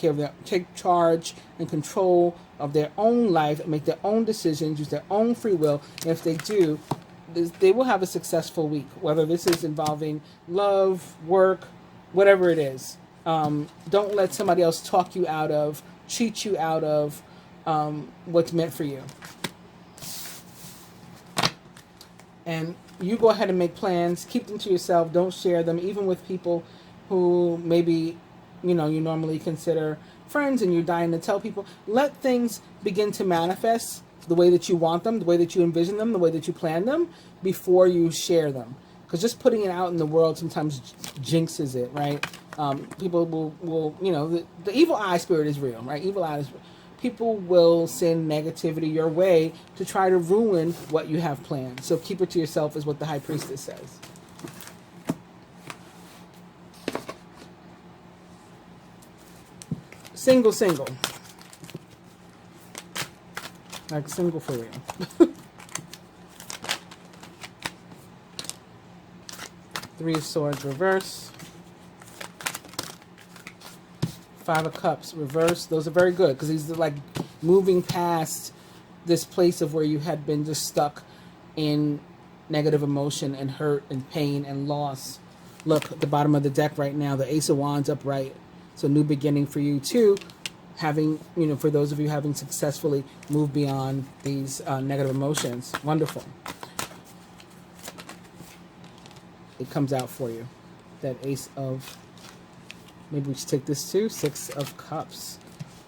take charge and control of their own life and make their own decisions, use their own free will. And if they do, they will have a successful week, whether this is involving love, work, whatever it is. Don't let somebody else talk you out of, cheat you out of what's meant for you. And you go ahead and make plans. Keep them to yourself. Don't share them, even with people who maybe, you know, you normally consider friends and you're dying to tell people. Let things begin to manifest the way that you want them, the way that you envision them, the way that you plan them before you share them. Because just putting it out in the world sometimes jinxes it, right? People will you know, the evil eye spirit is real, right? Evil eye is real. People will send negativity your way to try to ruin what you have planned. So keep it to yourself is what the High Priestess says. Single. Like single for real. Three of Swords reverse. Five of Cups reverse. Those are very good because these are like moving past this place of where you had been just stuck in negative emotion and hurt and pain and loss. Look at the bottom of the deck right now, the Ace of Wands upright. So new beginning for you too. Having, you know, for those of you having successfully moved beyond these negative emotions. Wonderful. It comes out for you. That Ace of, maybe we should take this too, Six of Cups.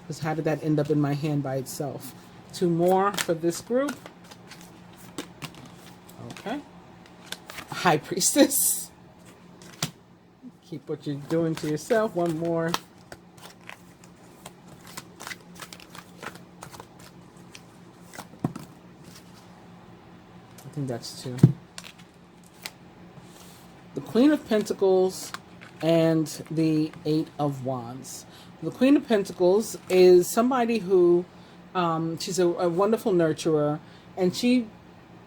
Because how did that end up in my hand by itself? Two more for this group. Okay. High Priestess. Keep what you're doing to yourself. One more. I think that's two. The Queen of Pentacles and the Eight of Wands. The Queen of Pentacles is somebody who, she's a wonderful nurturer, and she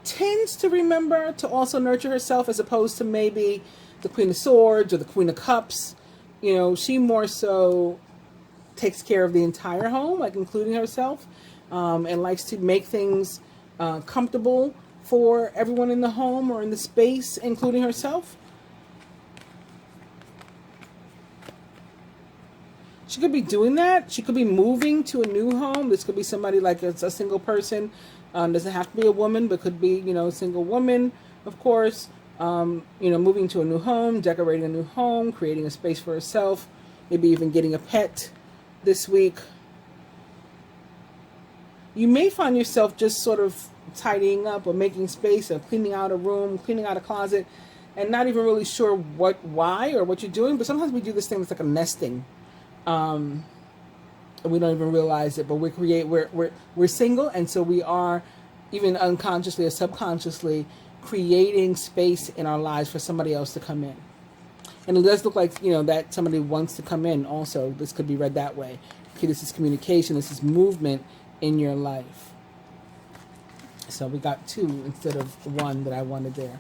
tends to remember to also nurture herself as opposed to maybe the Queen of Swords or the Queen of Cups. You know, she more so takes care of the entire home, like including herself, and likes to make things comfortable for everyone in the home or in the space, including herself. She could be doing that. She could be moving to a new home. This could be somebody like it's a single person. Doesn't have to be a woman, but could be, you know, a single woman, of course. You know, moving to a new home, decorating a new home, creating a space for herself, maybe even getting a pet this week. You may find yourself just sort of tidying up or making space or cleaning out a room, cleaning out a closet, and not even really sure why or what you're doing. But sometimes we do this thing that's like a nesting. And we don't even realize it, but we're single, and so we are even unconsciously or subconsciously creating space in our lives for somebody else to come in. And it does look like, you know, that somebody wants to come in also. This could be read that way. Okay, this is communication, this is movement in your life. So we got two instead of one that I wanted there.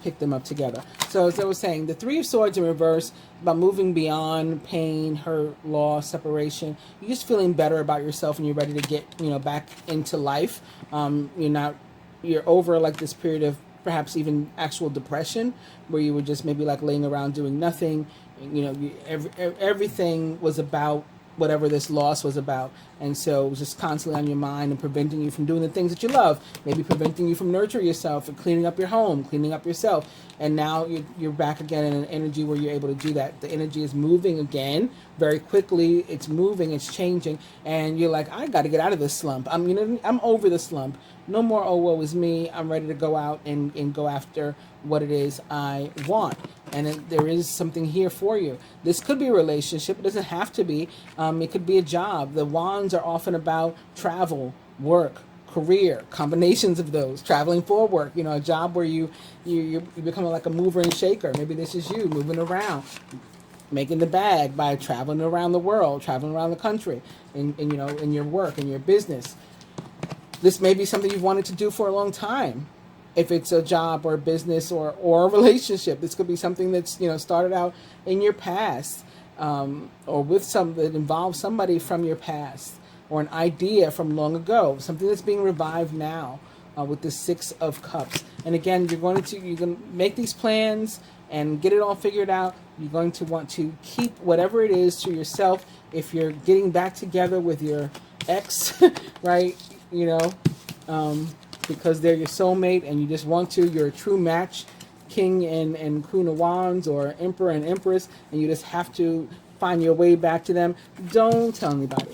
Pick them up together. So as I was saying, the Three of Swords in reverse, about moving beyond pain, hurt, loss, separation. You're just feeling better about yourself and you're ready to get, you know, back into life. You're over like this period of perhaps even actual depression where you were just maybe like laying around doing nothing. You know, everything was about whatever this loss was about. And so it was just constantly on your mind and preventing you from doing the things that you love. Maybe preventing you from nurturing yourself and cleaning up your home, cleaning up yourself. And now you're back again in an energy where you're able to do that. The energy is moving again very quickly. It's moving, it's changing. And you're like, I got to get out of this slump. I'm over the slump. No more, oh, woe is me. I'm ready to go out and go after what it is I want. And there is something here for you. This could be a relationship. It doesn't have to be. It could be a job. The wands are often about travel, work, career, combinations of those. Traveling for work, you know, a job where you become like a mover and shaker. Maybe this is you moving around, making the bag by traveling around the world, traveling around the country, in you know, in your work, in your business. This may be something you've wanted to do for a long time. If it's a job or a business or a relationship, this could be something that's, you know, started out in your past, or with that involves somebody from your past, or an idea from long ago, something that's being revived now with the Six of Cups. And again, you're going to make these plans and get it all figured out. You're going to want to keep whatever it is to yourself. If you're getting back together with your ex, right, you know, because they're your soulmate and you just want to, you're a true match, King and Queen of Wands, or Emperor and Empress, and you just have to find your way back to them. Don't tell anybody.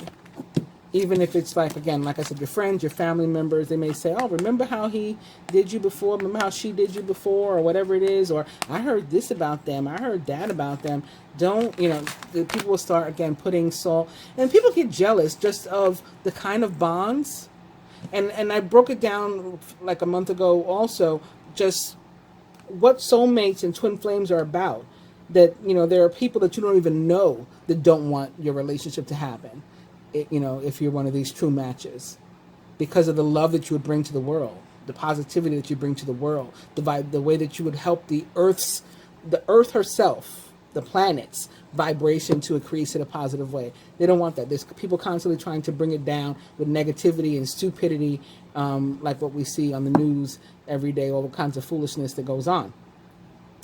Even if it's like, again, like I said, your friends, your family members, they may say, oh, remember how he did you before? Remember how she did you before? Or whatever it is. Or I heard this about them. I heard that about them. Don't, the people will start, again, putting salt. And people get jealous just of the kind of bonds. And I broke it down like a month ago also, just what soulmates and twin flames are about. That, there are people that you don't even know that don't want your relationship to happen. If you're one of these true matches, because of the love that you would bring to the world, the positivity that you bring to the world, the way that you would help the earth herself, the planet's vibration to increase in a positive way. They don't want that. There's people constantly trying to bring it down with negativity and stupidity, like what we see on the news every day, all kinds of foolishness that goes on.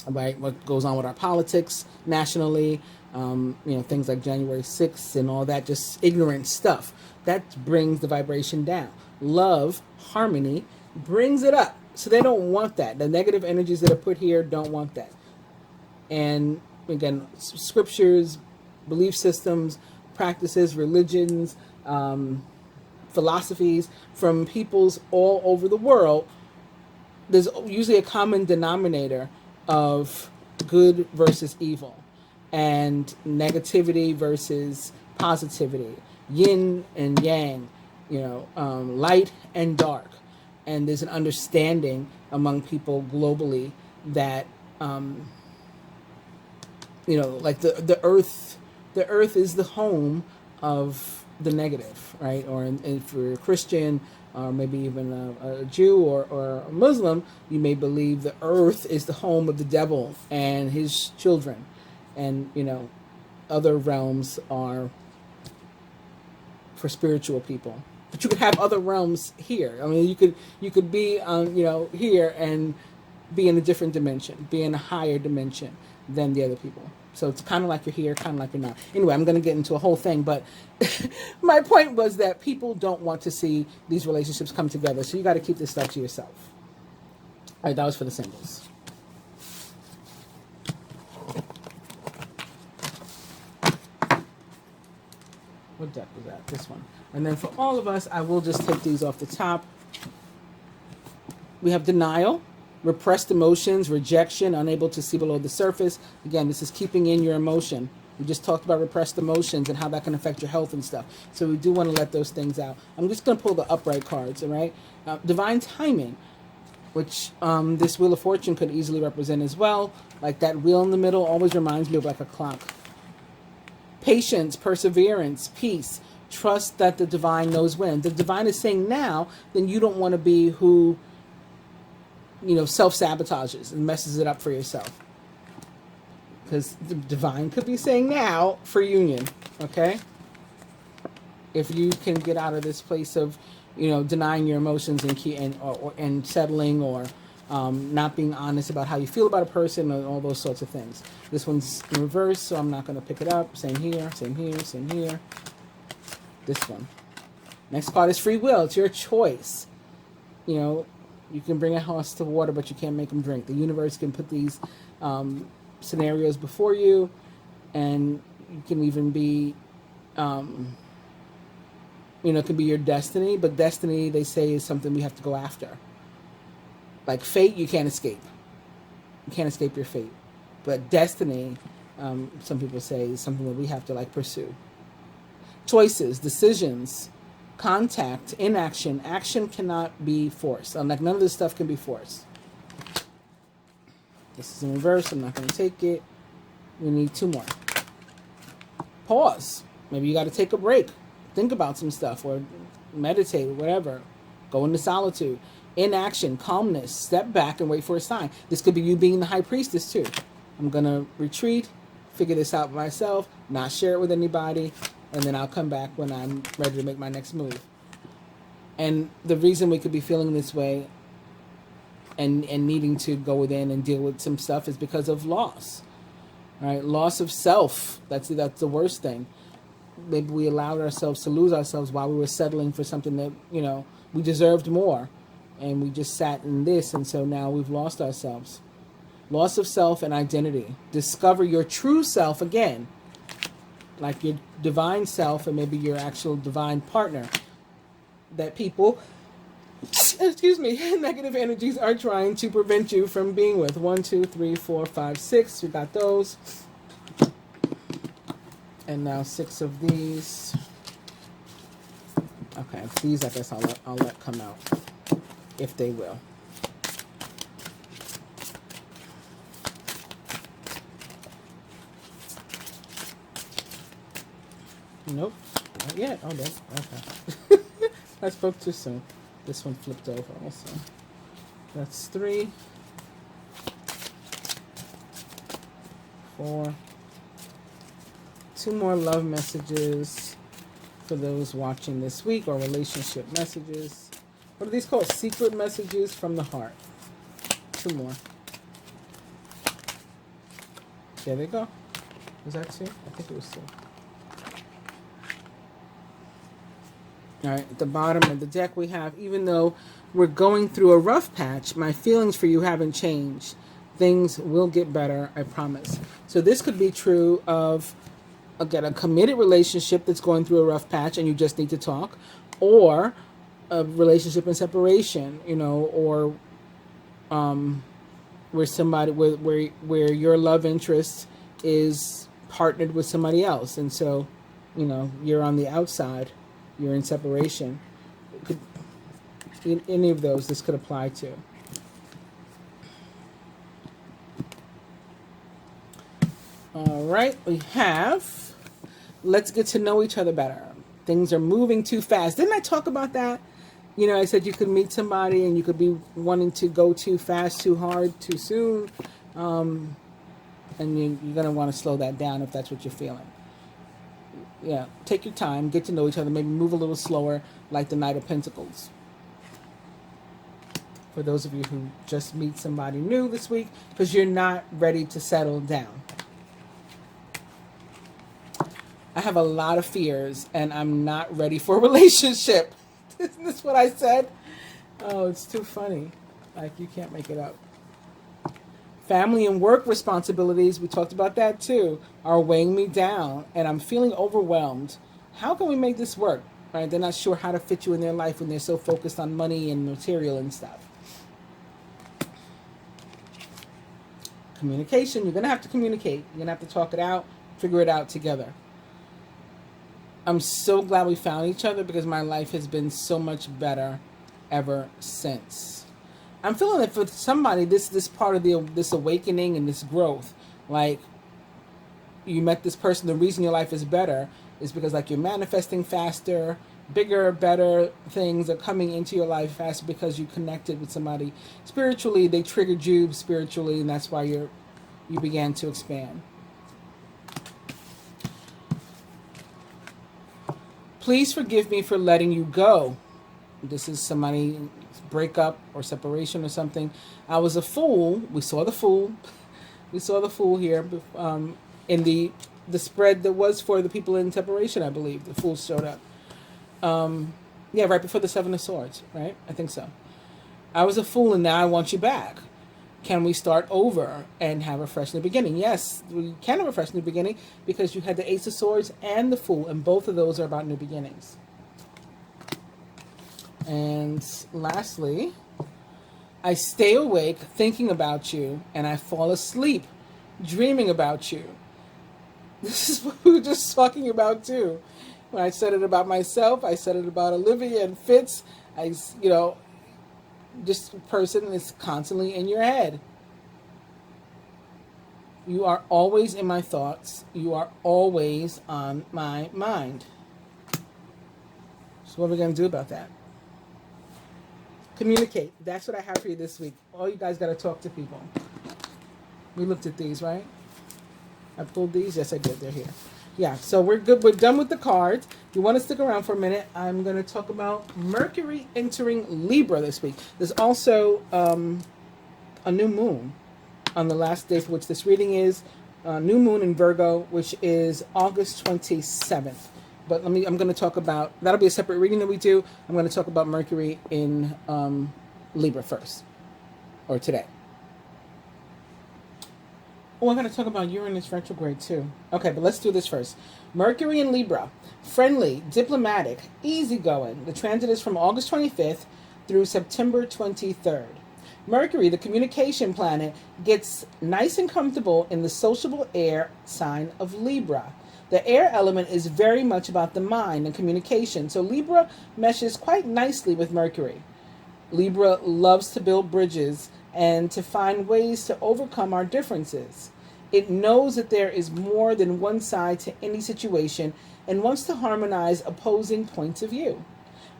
Right, what goes on with our politics nationally, things like January 6th and all that, just ignorant stuff. That brings the vibration down. Love, harmony, brings it up. So they don't want that. The negative energies that are put here don't want that. And again, scriptures, belief systems, practices, religions, philosophies from peoples all over the world, there's usually a common denominator of good versus evil, and negativity versus positivity, yin and yang, light and dark. And there's an understanding among people globally that, like the earth is the home of the negative, right? Or if you're a Christian, or maybe even a Jew or a Muslim, you may believe the earth is the home of the devil and his children. And, other realms are for spiritual people. But you could have other realms here. I mean, you could be, here and be in a different dimension, be in a higher dimension than the other people. So it's kind of like you're here, kind of like you're not. Anyway, I'm going to get into a whole thing, but my point was that people don't want to see these relationships come together, so you got to keep this stuff to yourself. All right, that was for the singles. What deck was that? This one. And then for all of us, I will just take these off the top. We have denial. Repressed emotions, rejection, unable to see below the surface. Again, this is keeping in your emotion. We just talked about repressed emotions and how that can affect your health and stuff. So we do want to let those things out. I'm just going to pull the upright cards, all right? Divine timing, which this Wheel of Fortune could easily represent as well. Like that wheel in the middle always reminds me of like a clock. Patience, perseverance, peace. Trust that the divine knows when. The divine is saying now, then you don't want to be who self-sabotages and messes it up for yourself. Because the divine could be saying now for union, okay? If you can get out of this place of, denying your emotions and settling or not being honest about how you feel about a person or all those sorts of things. This one's in reverse, so I'm not going to pick it up. Same here, same here, same here. This one. Next card is free will. It's your choice. You can bring a horse to water, but you can't make them drink. The universe can put these scenarios before you, and you can even be, it could be your destiny, but destiny, they say, is something we have to go after. Like fate, you can't escape. You can't escape your fate. But destiny, some people say, is something that we have to, pursue. Choices, decisions, contact, inaction. Action cannot be forced. None of this stuff can be forced. This is in reverse. I'm not going to take it. We need two more. Pause. Maybe you got to take a break. Think about some stuff or meditate or whatever. Go into solitude. Inaction, calmness. Step back and wait for a sign. This could be you being the high priestess too. I'm going to retreat, figure this out myself, not share it with anybody, and then I'll come back when I'm ready to make my next move. And the reason we could be feeling this way and needing to go within and deal with some stuff is because of loss. Right? Loss of self. That's the worst thing. Maybe we allowed ourselves to lose ourselves while we were settling for something that, we deserved more. And we just sat in this, and so now we've lost ourselves. Loss of self and identity. Discover your true self again. like your divine self and maybe your actual divine partner, that people, excuse me, negative energies are trying to prevent you from being with. 1, 2, 3, 4, 5, 6. We got those. And now 6 of these. Okay, these I guess I'll let come out, if they will. Nope, not yet. Oh, no. Okay. I spoke too soon. This one flipped over also. That's 3, 4. 2 more love messages for those watching this week, or relationship messages. What are these called? Secret messages from the heart. 2 more. There they go. Was that 2? I think it was 2. All right, at the bottom of the deck we have, even though we're going through a rough patch, my feelings for you haven't changed. Things will get better, I promise. So this could be true of, again, a committed relationship that's going through a rough patch and you just need to talk, or a relationship in separation, you know, or where somebody, where your love interest is partnered with somebody else, and so, you know, you're on the outside. You're in separation. In any of those, this could apply to. All right, we have, let's get to know each other better. Things are moving too fast. Didn't I talk about that? You know, I said you could meet somebody and you could be wanting to go too fast, too hard, too soon. And you're going to want to slow that down if that's what you're feeling. Yeah, take your time, get to know each other, maybe move a little slower, like the Knight of Pentacles. For those of you who just meet somebody new this week, because you're not ready to settle down. I have a lot of fears, and I'm not ready for a relationship. Isn't this what I said? Oh, it's too funny. Like, you can't make it up. Family and work responsibilities, we talked about that too, are weighing me down, and I'm feeling overwhelmed. How can we make this work? Right? They're not sure how to fit you in their life when they're so focused on money and material and stuff. Communication, you're going to have to communicate. You're going to have to talk it out, figure it out together. I'm so glad we found each other, because my life has been so much better ever since. I'm feeling that for somebody, this part of this awakening and this growth, like, you met this person, the reason your life is better is because, like, you're manifesting faster, bigger, better things are coming into your life faster because you connected with somebody spiritually. They triggered you spiritually, and that's why you began to expand. Please forgive me for letting you go. This is somebody breakup or separation or something. I was a fool. We saw the fool. We saw the fool here in the spread that was for the people in separation, I believe. The fool showed up. Yeah, right before the 7 of Swords, right? I think so. I was a fool, and now I want you back. Can we start over and have a fresh new beginning? Yes, we can have a fresh new beginning, because you had the Ace of Swords and the Fool, and both of those are about new beginnings. And lastly, I stay awake thinking about you, and I fall asleep dreaming about you. This is what we were just talking about too. When I said it about myself, I said it about Olivia and Fitz. This person is constantly in your head. You are always in my thoughts. You are always on my mind. So what are we going to do about that? Communicate. That's what I have for you this week. All you guys got to talk to people. We looked at these, right? I pulled these. Yes, I did. They're here. Yeah, so we're good. We're done with the cards. If you want to stick around for a minute, I'm going to talk about Mercury entering Libra this week. There's also a new moon on the last day for which this reading is. New moon in Virgo, which is August 27th. But I'm going to talk about, that'll be a separate reading that we do. I'm going to talk about Mercury in Libra first, or today. we're going to talk about Uranus retrograde too. Okay, but let's do this first. Mercury in Libra. Friendly, diplomatic, easygoing. The transit is from August 25th through September 23rd. Mercury, the communication planet, gets nice and comfortable in the sociable air sign of Libra. The air element is very much about the mind and communication, so Libra meshes quite nicely with Mercury. Libra loves to build bridges and to find ways to overcome our differences. It knows that there is more than one side to any situation and wants to harmonize opposing points of view.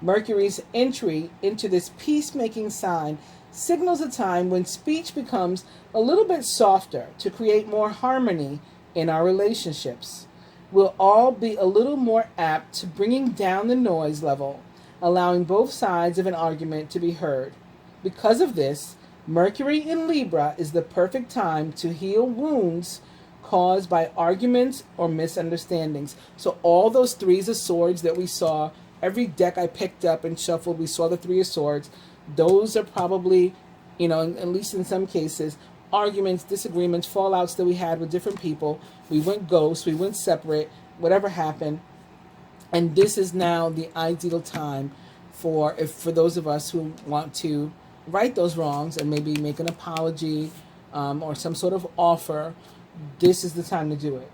Mercury's entry into this peacemaking sign signals a time when speech becomes a little bit softer to create more harmony in our relationships. We'll all be a little more apt to bringing down the noise level, allowing both sides of an argument to be heard. Because of this, Mercury in Libra is the perfect time to heal wounds caused by arguments or misunderstandings. So all those threes of swords that we saw, every deck I picked up and shuffled, we saw the three of swords. Those are probably, at least in some cases, arguments, disagreements, fallouts that we had with different people. We went ghost, we went separate, whatever happened. And this is now the ideal time for those of us who want to right those wrongs and maybe make an apology or some sort of offer. This is the time to do it.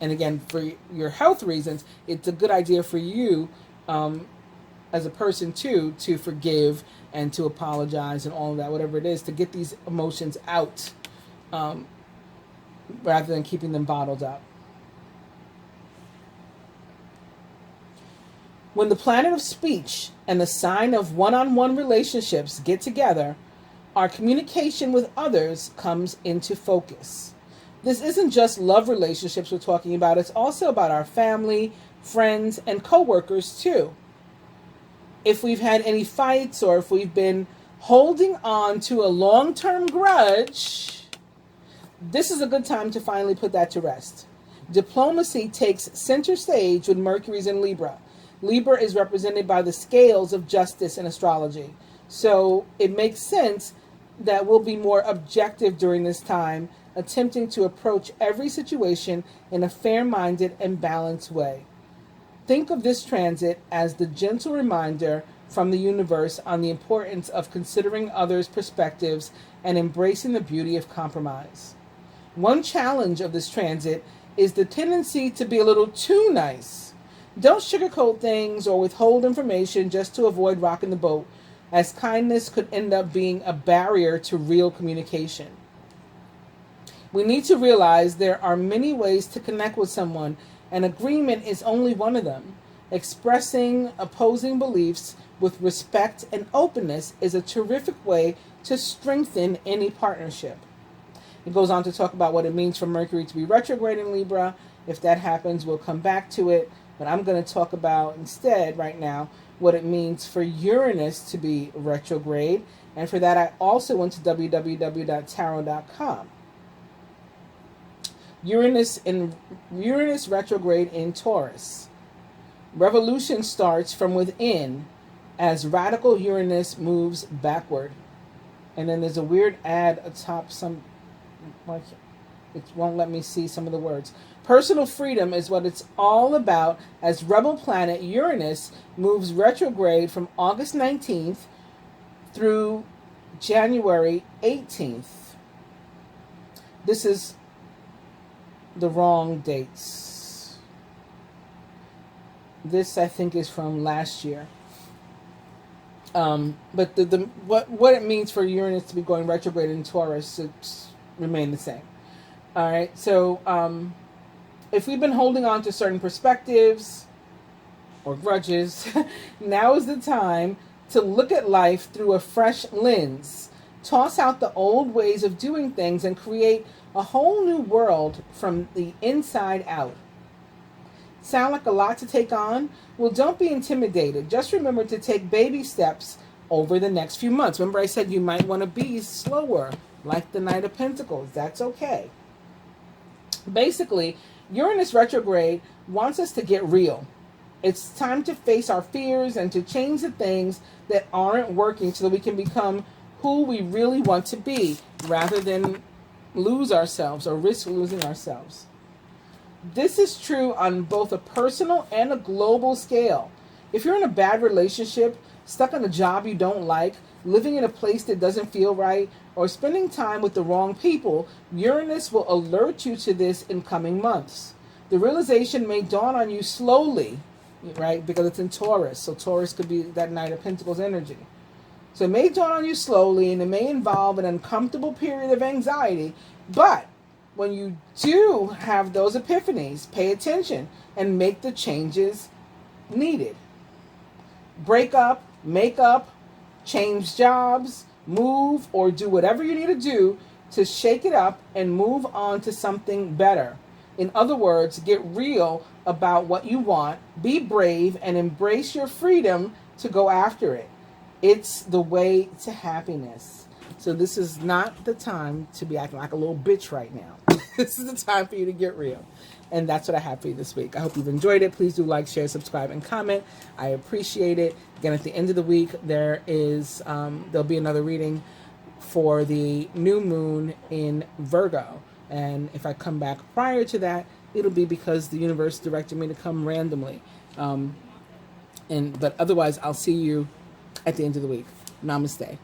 And again, for your health reasons, it's a good idea for you as a person too to forgive and to apologize and all of that, whatever it is, to get these emotions out rather than keeping them bottled up. When the planet of speech and the sign of one-on-one relationships get together, our communication with others comes into focus. This isn't just love relationships we're talking about, it's also about our family, friends, and co-workers too. If we've had any fights or if we've been holding on to a long-term grudge, this is a good time to finally put that to rest. Diplomacy takes center stage when Mercury's in Libra. Libra is represented by the scales of justice in astrology. So it makes sense that we'll be more objective during this time, attempting to approach every situation in a fair-minded and balanced way. Think of this transit as the gentle reminder from the universe on the importance of considering others' perspectives and embracing the beauty of compromise. One challenge of this transit is the tendency to be a little too nice. Don't sugarcoat things or withhold information just to avoid rocking the boat, as kindness could end up being a barrier to real communication. We need to realize there are many ways to connect with someone, and agreement is only one of them. Expressing opposing beliefs with respect and openness is a terrific way to strengthen any partnership. It goes on to talk about what it means for Mercury to be retrograde in Libra. If that happens, we'll come back to it. But I'm going to talk about instead right now what it means for Uranus to be retrograde. And for that, I also went to www.tarot.com. Uranus retrograde in Taurus. Revolution starts from within as radical Uranus moves backward. And then there's a weird ad atop it won't let me see some of the words. Personal freedom is what it's all about as rebel planet Uranus moves retrograde from August 19th through January 18th. This is the wrong dates. This, I think, is from last year. But what it means for Uranus to be going retrograde in Taurus, it's remain the same. All right, so if we've been holding on to certain perspectives or grudges, now is the time to look at life through a fresh lens. Toss out the old ways of doing things and create a whole new world from the inside out. Sound like a lot to take on? Well, don't be intimidated. Just remember to take baby steps over the next few months. Remember I said you might want to be slower, like the Knight of Pentacles. That's okay. Basically, Uranus retrograde wants us to get real. It's time to face our fears and to change the things that aren't working so that we can become who we really want to be rather than lose ourselves or risk losing ourselves. This is true on both a personal and a global scale. If you're in a bad relationship, stuck on a job you don't like, living in a place that doesn't feel right, or spending time with the wrong people, Uranus will alert you to this in coming months. The realization may dawn on you slowly, right? Because it's in Taurus. So Taurus could be that Knight of Pentacles energy. So it may dawn on you slowly, and it may involve an uncomfortable period of anxiety. But when you do have those epiphanies, pay attention and make the changes needed. Break up, make up, change jobs, move, or do whatever you need to do to shake it up and move on to something better. In other words, get real about what you want, be brave, and embrace your freedom to go after it. It's the way to happiness. So this is not the time to be acting like a little bitch right now. This is the time for you to get real. And that's what I have for you this week. I hope you've enjoyed it. Please do like, share, subscribe, and comment. I appreciate it. Again, at the end of the week, there'll be another reading for the new moon in Virgo. And if I come back prior to that, it'll be because the universe directed me to come randomly. But otherwise, I'll see you at the end of the week. Namaste.